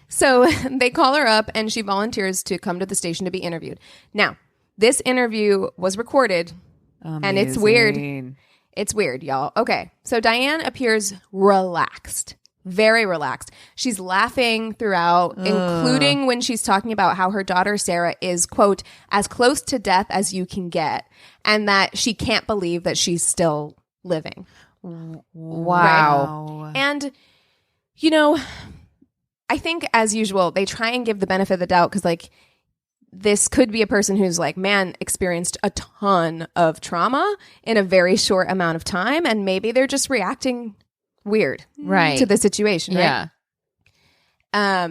So they call her up and she volunteers to come to the station to be interviewed. Now, this interview was recorded and it's weird. Amazing. It's weird, y'all. Okay. So Diane appears relaxed, very relaxed. She's laughing throughout, including when she's talking about how her daughter Sarah is, quote, as close to death as you can get, and that she can't believe that she's still living. Wow. And, I think as usual, they try and give the benefit of the doubt because, like, this could be a person who's like, man, experienced a ton of trauma in a very short amount of time. And maybe they're just reacting weird Right. to the situation. Right? Yeah.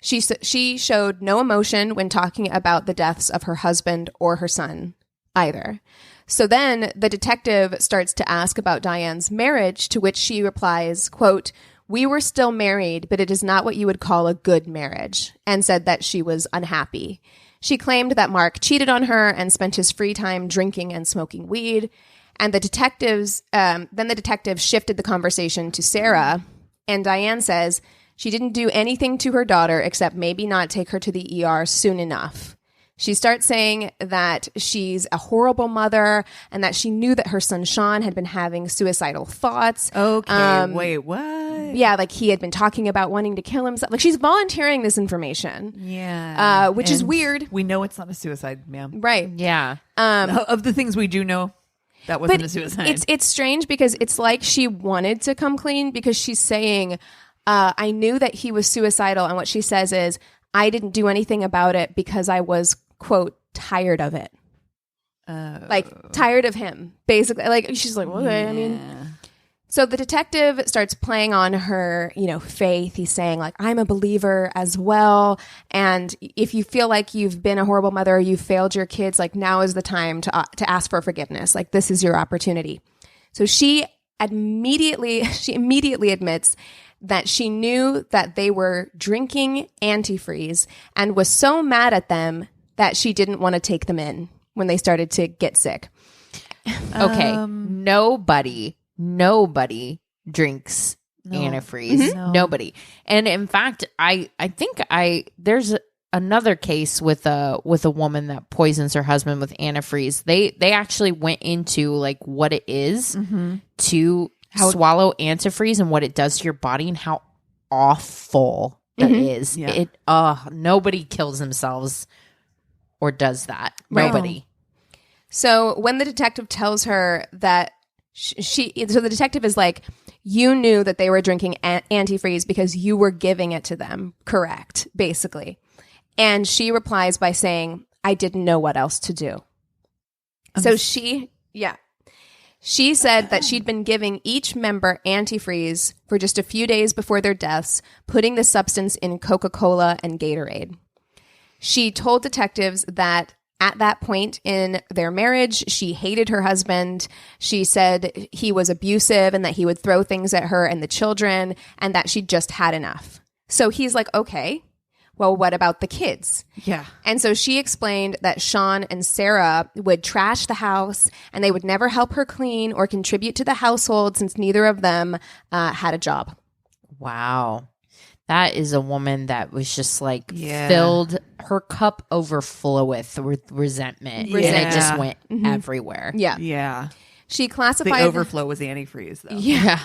She showed no emotion when talking about the deaths of her husband or her son either. So then the detective starts to ask about Diane's marriage, to which she replies, quote, "We were still married, but it is not what you would call a good marriage," and said that she was unhappy. She claimed that Mark cheated on her and spent his free time drinking and smoking weed. And the detectives shifted the conversation to Sarah. And Diane says she didn't do anything to her daughter except maybe not take her to the ER soon enough. She starts saying that she's a horrible mother and that she knew that her son Sean had been having suicidal thoughts. Okay, wait, what? Yeah, like he had been talking about wanting to kill himself. Like she's volunteering this information. Yeah. Which is weird. We know it's not a suicide, ma'am. Right. Yeah. Of the things we do know, that wasn't a suicide. It's strange because it's like she wanted to come clean because she's saying, I knew that he was suicidal. And what she says is, I didn't do anything about it because I was, quote, tired of it. Like tired of him, basically. Like she's like, okay, yeah. I mean. So the detective starts playing on her, faith. He's saying like, I'm a believer as well. And if you feel like you've been a horrible mother or you've failed your kids, like now is the time to ask for forgiveness. Like this is your opportunity. So she immediately admits that she knew that they were drinking antifreeze and was so mad at them that she didn't want to take them in when they started to get sick. Okay. Nobody drinks antifreeze. Mm-hmm. No. Nobody. And in fact, I think there's another case with a woman that poisons her husband with antifreeze. They actually went into like what it is to swallow antifreeze and what it does to your body and how awful it is. Yeah. Nobody kills themselves or does that. Right. Nobody. So when the detective tells her that so the detective is like, you knew that they were drinking antifreeze because you were giving it to them. Correct, basically. And she replies by saying, I didn't know what else to do. So she said that she'd been giving each member antifreeze for just a few days before their deaths, putting the substance in Coca-Cola and Gatorade. She told detectives that at that point in their marriage, she hated her husband. She said he was abusive and that he would throw things at her and the children and that she just had enough. So he's like, okay, well, what about the kids? Yeah. And so she explained that Sean and Sarah would trash the house and they would never help her clean or contribute to the household since neither of them had a job. Wow. That is a woman that was just like Yeah. filled, her cup overfloweth with resentment. Yeah. And it just went everywhere. Yeah. Yeah. She The classified overflow was antifreeze, though. Yeah.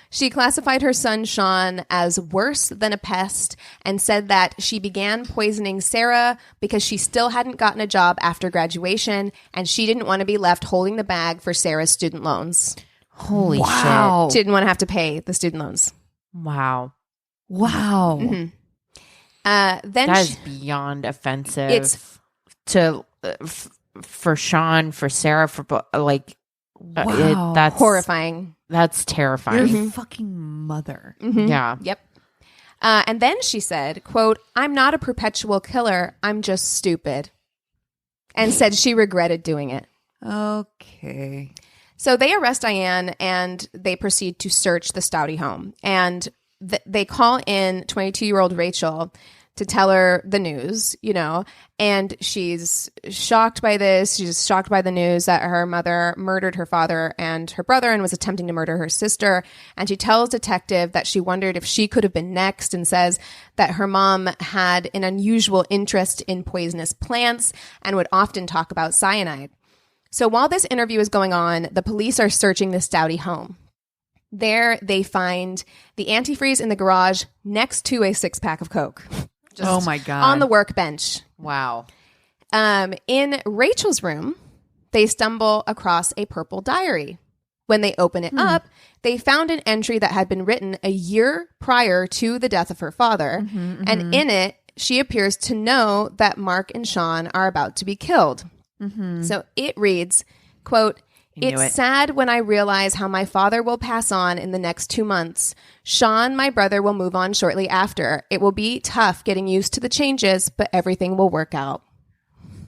She classified her son Sean as worse than a pest and said that she began poisoning Sarah because she still hadn't gotten a job after graduation and she didn't want to be left holding the bag for Sarah's student loans. Holy Wow. She didn't want to have to pay the student loans. shit. Wow. Wow. Then That is she- beyond offensive. It's- to for Sean, for Sarah, for like Wow. that's horrifying. That's You're terrifying. a fucking mother. Yeah. Yep. And then she said, quote, I'm not a perpetual killer. I'm just stupid. And said she regretted doing it. Okay. So they arrest Diane and they proceed to search the Staudte home. And they call in 22-year-old Rachel to tell her the news, and she's shocked by this. She's shocked by the news that her mother murdered her father and her brother and was attempting to murder her sister. And she tells detective that she wondered if she could have been next and says that her mom had an unusual interest in poisonous plants and would often talk about cyanide. So while this interview is going on, the police are searching the Staudte home. There, they find the antifreeze in the garage next to a 6-pack of Coke. Just Oh my God. on the workbench. Wow. In Rachel's room, they stumble across a purple diary. When they open it up, they found an entry that had been written a year prior to the death of her father. And in it, she appears to know that Mark and Sean are about to be killed. So it reads, quote, It's sad when I realize how my father will pass on in the next 2 months. Sean, my brother, will move on shortly after. It will be tough getting used to the changes, but everything will work out.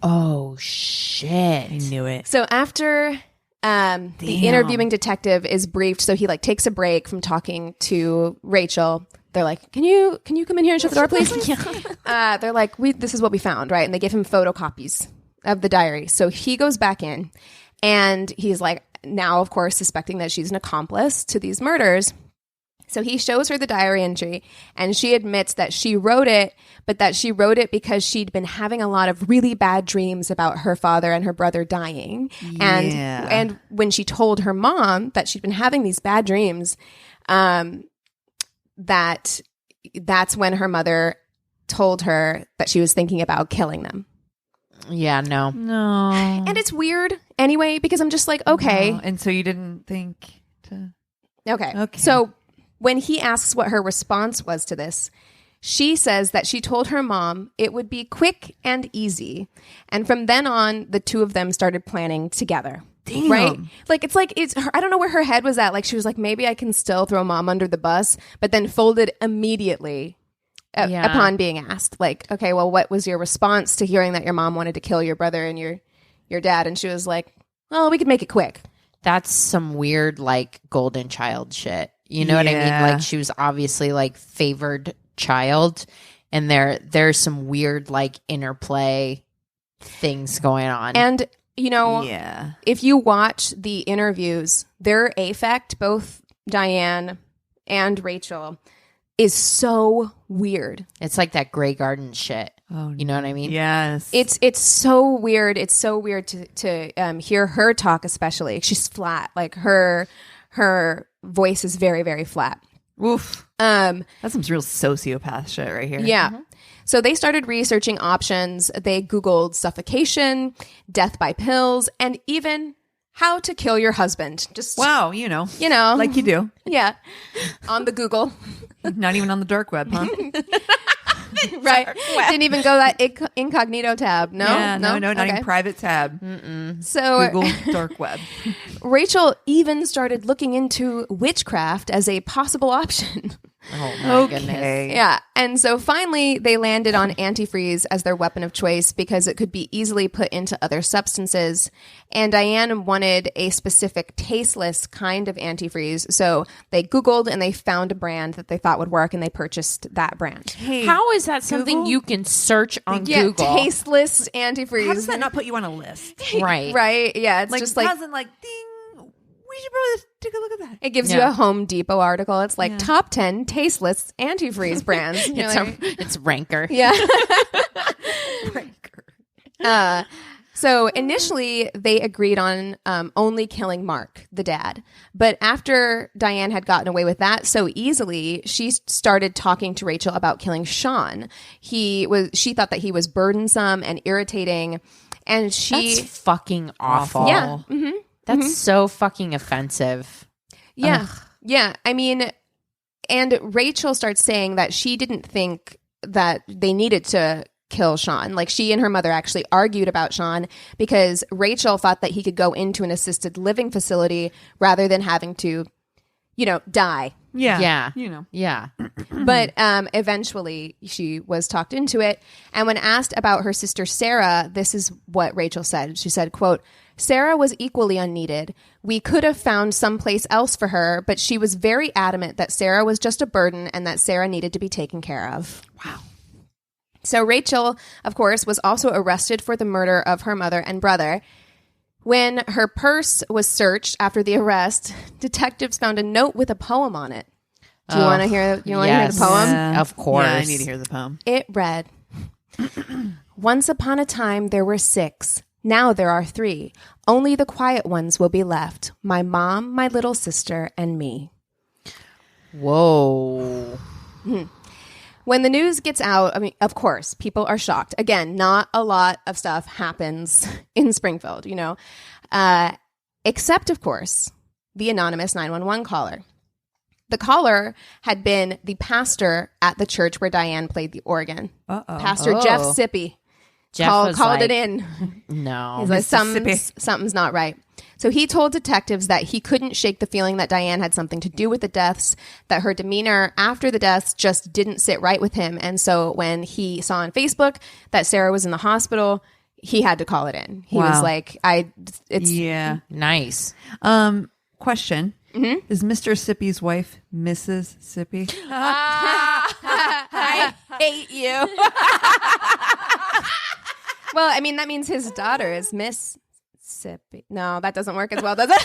Oh, shit. I knew it. So after the interviewing detective is briefed, so he like takes a break from talking to Rachel. They're like, can you come in here and shut the door, please? They're like, this is what we found, right? And they give him photocopies of the diary. So he goes back in and he's like, now, of course, suspecting that she's an accomplice to these murders. So he shows her the diary entry and she admits that she wrote it, but that she wrote it because she'd been having a lot of really bad dreams about her father and her brother dying. Yeah. And when she told her mom that she'd been having these bad dreams, that's when her mother told her that she was thinking about killing them. Yeah, no. And it's weird anyway, because I'm just like, okay. No. And so you didn't think to... Okay. So when he asks what her response was to this, she says that she told her mom it would be quick and easy. And from then on, the two of them started planning together. Damn. Right? It's I don't know where her head was at. Like she was like, maybe I can still throw mom under the bus, but then folded immediately upon being asked. Like, okay, well, what was your response to hearing that your mom wanted to kill your brother and your dad? And she was like, well, we could make it quick. That's some weird, like, golden child shit. You know what I mean? Like, she was obviously, like, favored child. And there's some weird, like, interplay things going on. And, if you watch the interviews, their affect, both Diane and Rachel, is so weird. It's like that Grey Garden shit. Oh, you know what I mean? Yes. It's so weird. It's so weird to hear her talk, especially. She's flat. Like her voice is very, very flat. Oof. That's some real sociopath shit right here. Yeah. Mm-hmm. So they started researching options. They Googled suffocation, death by pills, and even how to kill your husband. Just wow, like you do. Yeah. On the Google. Not even on the dark web, huh? Right. Didn't even go that incognito tab. No, yeah, no, not even private tab. So Google dark web. Rachel even started looking into witchcraft as a possible option. Oh my goodness. Yeah. And so finally they landed on antifreeze as their weapon of choice because it could be easily put into other substances. And Diane wanted a specific tasteless kind of antifreeze. So they Googled and they found a brand that they thought would work and they purchased that brand. Hey, how is that something Google? You can search on Yeah, Google? tasteless antifreeze. How does that not put you on a list? Right. Right. Yeah. It's Like, just like, doesn't like ding. We should probably take a look at that. it gives you a Home Depot article. It's like top 10 tasteless antifreeze brands. You're like, It's Ranker. yeah. So initially they agreed on only killing Mark, the dad. But after Diane had gotten away with that so easily, she started talking to Rachel about killing Sean. She thought that he was burdensome and irritating. And That's fucking awful. Yeah. Mm-hmm. That's so fucking offensive. Yeah. Ugh. Yeah. I mean, and Rachel starts saying that she didn't think that they needed to kill Sean. Like she and her mother actually argued about Sean because Rachel thought that he could go into an assisted living facility rather than having to, die. Yeah. Yeah. But eventually she was talked into it. And when asked about her sister Sarah, this is what Rachel said. She said, quote, Sarah was equally unneeded. We could have found someplace else for her, but she was very adamant that Sarah was just a burden and that Sarah needed to be taken care of. Wow. So Rachel, of course, was also arrested for the murder of her mother and brother. When her purse was searched after the arrest, detectives found a note with a poem on it. Do you want to hear? You want to hear the poem? Yeah. Of course. Yeah, I need to hear the poem. It read, Once upon a time there were 6. Now there are 3. Only the quiet ones will be left. My mom, my little sister, and me. Whoa. When the news gets out, I mean, of course, people are shocked. Again, not a lot of stuff happens in Springfield, except, of course, the anonymous 911 caller. The caller had been the pastor at the church where Diane played the organ. Pastor Jeff Sippy. Jeff called it in. No. He's like, something's not right. So he told detectives that he couldn't shake the feeling that Diane had something to do with the deaths, that her demeanor after the deaths just didn't sit right with him. And so when he saw on Facebook that Sarah was in the hospital, he had to call it in. He Wow. was like, it's Yeah. Nice. Question. Is Mr. Sippy's wife Mrs. Sippy? I hate you. Well, I mean, that means his daughter is Miss Sippy. No, that doesn't work as well, does it?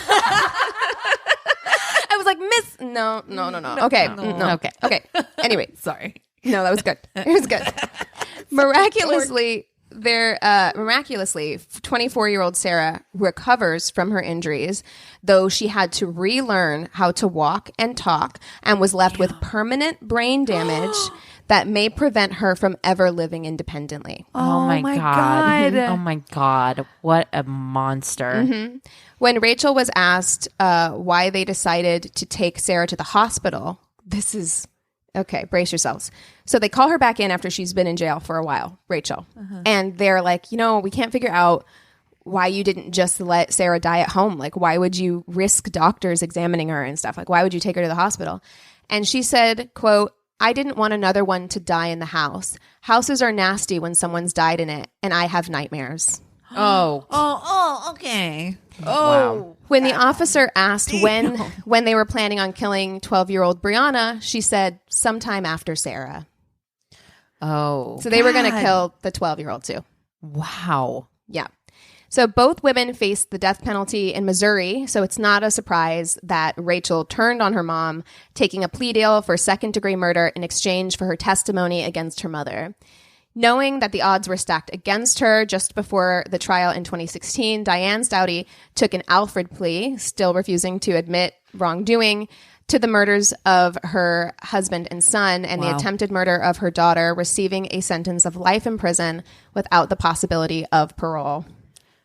I was like, Miss. No. Okay. No. Okay. Anyway. Sorry. No, that was good. It was good. Miraculously, 24-year-old Sarah recovers from her injuries, though she had to relearn how to walk and talk and was left with permanent brain damage that may prevent her from ever living independently. Oh my God. Oh my God. What a monster. When Rachel was asked why they decided to take Sarah to the hospital, this is... Okay, brace yourselves. So they call her back in after she's been in jail for a while, Rachel. And they're like, we can't figure out why you didn't just let Sarah die at home. Like, why would you risk doctors examining her and stuff? Like, why would you take her to the hospital? And she said, quote, I didn't want another one to die in the house. Houses are nasty when someone's died in it, and I have nightmares. Oh, okay. Wow. When the officer asked when they were planning on killing 12-year-old Brianna, she said sometime after Sarah. Oh. So they were going to kill the 12-year-old too. Wow. Yeah. So both women faced the death penalty in Missouri, so it's not a surprise that Rachel turned on her mom, taking a plea deal for second-degree murder in exchange for her testimony against her mother. Knowing that the odds were stacked against her just before the trial in 2016, Diane Staudte took an Alfred plea, still refusing to admit wrongdoing, to the murders of her husband and son and the attempted murder of her daughter, receiving a sentence of life in prison without the possibility of parole.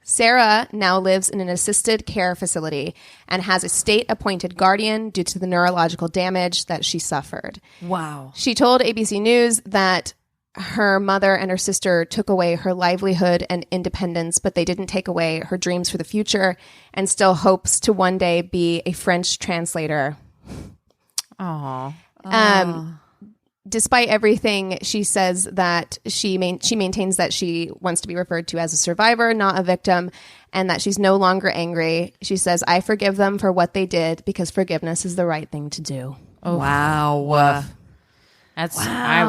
Sarah now lives in an assisted care facility and has a state-appointed guardian due to the neurological damage that she suffered. Wow. She told ABC News that her mother and her sister took away her livelihood and independence, but they didn't take away her dreams for the future, and still hopes to one day be a French translator. Aw. Despite everything, she says that she maintains that she wants to be referred to as a survivor, not a victim, and that she's no longer angry. She says, I forgive them for what they did because forgiveness is the right thing to do. Oh. Wow. That's I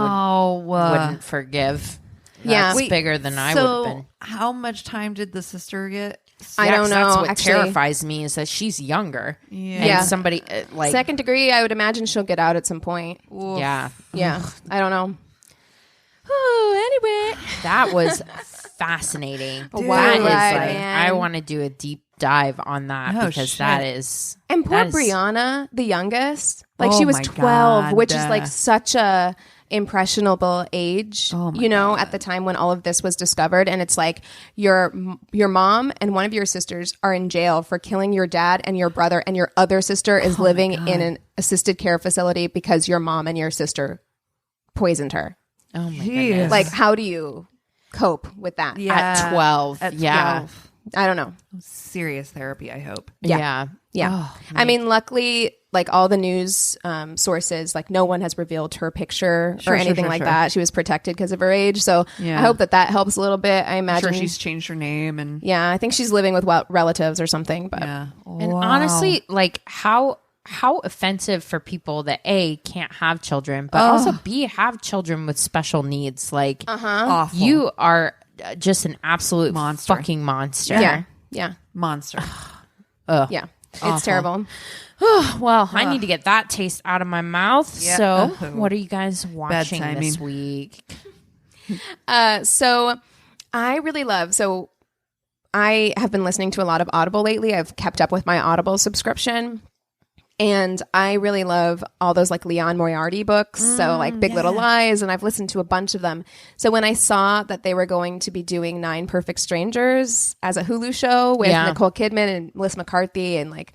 wouldn't forgive. That's bigger than I would have been. How much time did the sister get? I don't know. That's what Actually, terrifies me is that she's younger. Yeah. And somebody like second degree, I would imagine she'll get out at some point. Oof. Yeah. Yeah. I don't know. Oh, anyway. That was fascinating. Dude. That is Right, like man. I want to do a deep dive on that Oh, because shit. that is And poor that is- Brianna, the youngest, like Oh she was my 12, which is God. like such a impressionable age, Oh my God. at the time when all of this was discovered. And it's like your mom and one of your sisters are in jail for killing your dad and your brother, and your other sister is living in an assisted care facility because your mom and your sister poisoned her. Oh my Jeez. goodness. Like, how do you cope with that? Yeah. At 12. At Yeah. 12. I don't know. Serious therapy, I hope. Yeah. Yeah. Oh, I mean, luckily, like all the news sources, like no one has revealed her picture or anything like that. She was protected because of her age. So Yeah. I hope that helps a little bit. I I'm imagine sure she's changed her name and yeah, I think she's living with relatives or something. But yeah. And honestly, like how offensive for people that A, can't have children, but also B, have children with special needs. Like Awful. you are just an absolute Monster. fucking monster. yeah, monster. yeah. It's terrible. Well, I need to get that taste out of my mouth. Yeah. So, Oh. what are you guys watching this timing. week? So I really love. So I have been listening to a lot of Audible lately. I've kept up with my Audible subscription. And I really love all those like Leon Moriarty books. So like Big Little Lies. And I've listened to a bunch of them. So when I saw that they were going to be doing 9 Perfect Strangers as a Hulu show with Nicole Kidman and Melissa McCarthy and like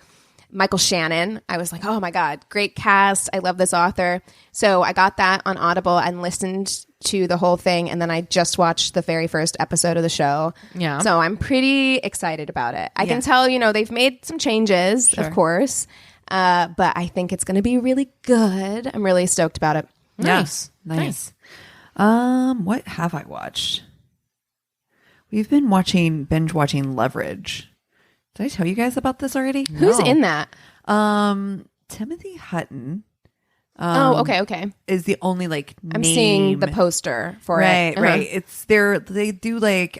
Michael Shannon, I was like, oh my God, great cast. I love this author. So I got that on Audible and listened to the whole thing. And then I just watched the very first episode of the show. Yeah. So I'm pretty excited about it. I can tell, they've made some changes, of course. But I think it's going to be really good. I'm really stoked about it. Nice. Nice. What have I watched? we've been binge watching Leverage. Did I tell you guys about this already? Who's in that? Timothy Hutton. Okay. Is the only like I'm name. seeing the poster for it. Right. It's they do like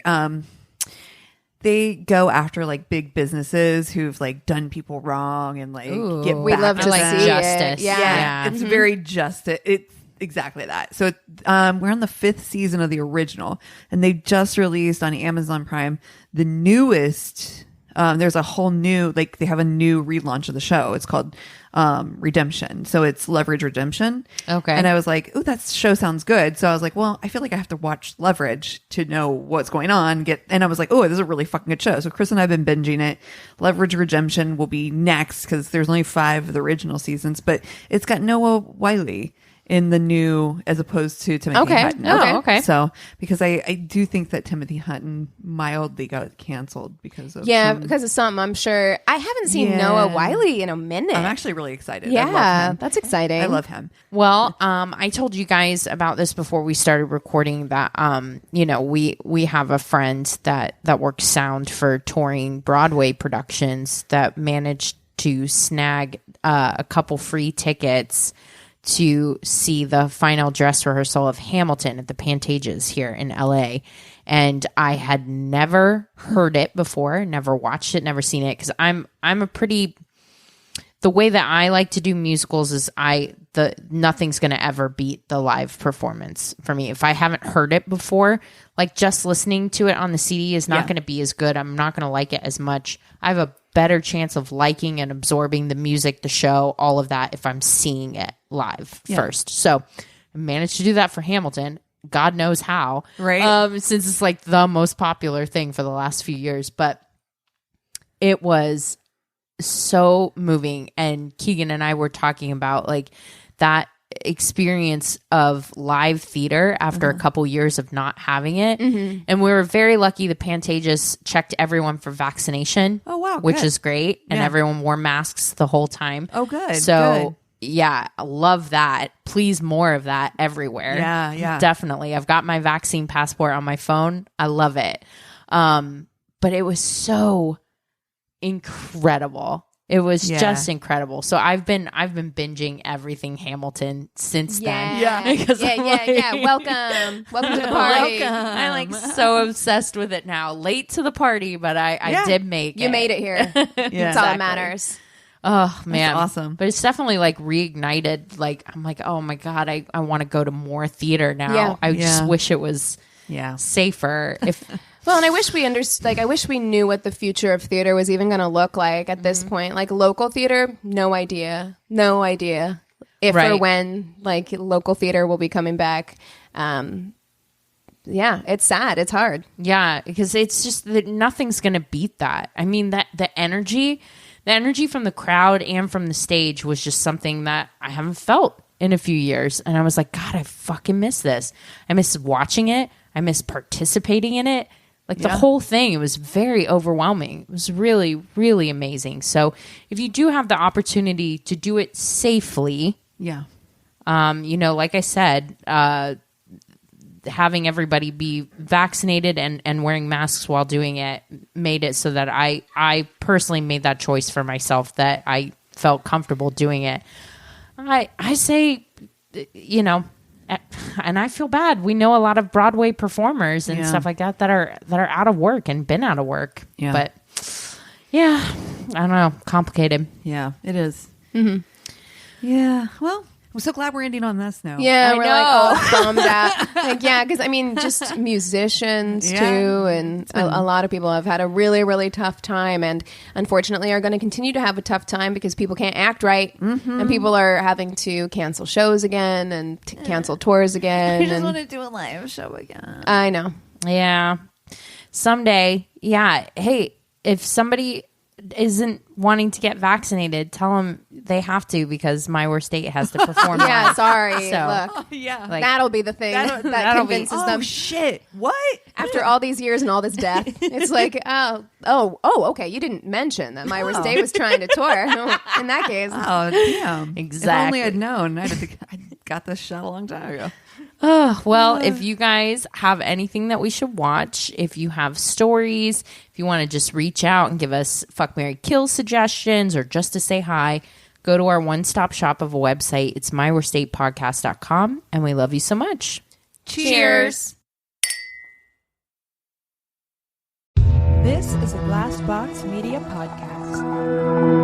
they go after like big businesses who've like done people wrong and like get We back love to to like them. see justice. it. Yeah. It's very justice. It's exactly that. So we're on the 5th season of the original, and they just released on Amazon Prime the newest. There's a whole new, like they have a new relaunch of the show. It's called Redemption. So it's Leverage Redemption. Okay. And I was like, oh, that show sounds good. So I was like, well, I feel like I have to watch Leverage to know what's going on. And I was like, oh, this is a really fucking good show. So Chris and I have been binging it. Leverage Redemption will be next because there's only 5 of the original seasons, but it's got Noah Wiley in the new, as opposed to Timothy Hutton. Okay. So, because I do think that Timothy Hutton mildly got canceled because of Because of something, I'm sure. I haven't seen Noah Wiley in a minute. I'm actually really excited. Yeah, I love him. that's exciting. I love him. Well, I told you guys about this before we started recording that, we have a friend that works sound for touring Broadway productions that managed to snag a couple free tickets to see the final dress rehearsal of Hamilton at the Pantages here in LA. And I had never heard it before, never watched it, never seen it. Cause I'm a pretty, the way that I like to do musicals is nothing's going to ever beat the live performance for me. If I haven't heard it before, like just listening to it on the CD is not going to be as good. I'm not going to like it as much. I have a better chance of liking and absorbing the music, the show, all of that if I'm seeing it live first. So I managed to do that for Hamilton. God knows how. Right. Since it's like the most popular thing for the last few years. But it was so moving. And Keegan and I were talking about like that experience of live theater after a couple years of not having it. And we were very lucky. The Pantages checked everyone for vaccination. Oh, wow. Which good. is great. And everyone wore masks the whole time. Oh, good. So yeah, I love that. Please, more of that everywhere. Yeah. Definitely. I've got my vaccine passport on my phone. I love it. But it was so incredible. It was just incredible. So I've been binging everything Hamilton since then. Yeah. Welcome to the party. I'm like so obsessed with it now. Late to the party, but I did make it. You made it here. That's all that matters. Oh man, that's awesome. But it's definitely like reignited. Like I'm like, oh my god, I want to go to more theater now. Yeah. I just wish it was safer. If Well, and I wish we understood. Like, I wish we knew what the future of theater was even going to look like at this point. Like local theater, no idea if or when like local theater will be coming back. Yeah, it's sad. It's hard. Yeah, because it's just that nothing's going to beat that. I mean, that the energy from the crowd and from the stage was just something that I haven't felt in a few years. And I was like, God, I fucking miss this. I miss watching it. I miss participating in it. Like the whole thing, it was very overwhelming. It was really, really amazing. So if you do have the opportunity to do it safely, like I said, having everybody be vaccinated and wearing masks while doing it made it so that I personally made that choice for myself, that I felt comfortable doing it. I say, and I feel bad. We know a lot of Broadway performers and stuff like that are out of work and been out of work. Yeah. But I don't know, complicated. Yeah, it is. Mm-hmm. Yeah. Well, I'm so glad we're ending on this note. Yeah, we're like all bummed out. Like, because I mean, just musicians too, and a lot of people have had a really, really tough time, and unfortunately are going to continue to have a tough time because people can't act right, and people are having to cancel shows again and cancel tours again. I just want to do a live show again. I know. Yeah, someday. Yeah. Hey, if somebody isn't wanting to get vaccinated, tell them they have to, because My Worst State has to perform. Sorry. So, look, that'll be the thing that convinces them. Shit, what? After all these years and all this death, it's like, okay, you didn't mention that My Worst State was trying to tour. In that case, damn, exactly. If only I'd known. I got this shot a long time ago. Oh, well, if you guys have anything that we should watch, if you have stories, if you want to just reach out and give us Fuck, Marry, Kill suggestions or just to say hi, go to our one-stop shop of a website. It's myworstatepodcast.com, and we love you so much. Cheers. This is a Glass Box Media Podcast.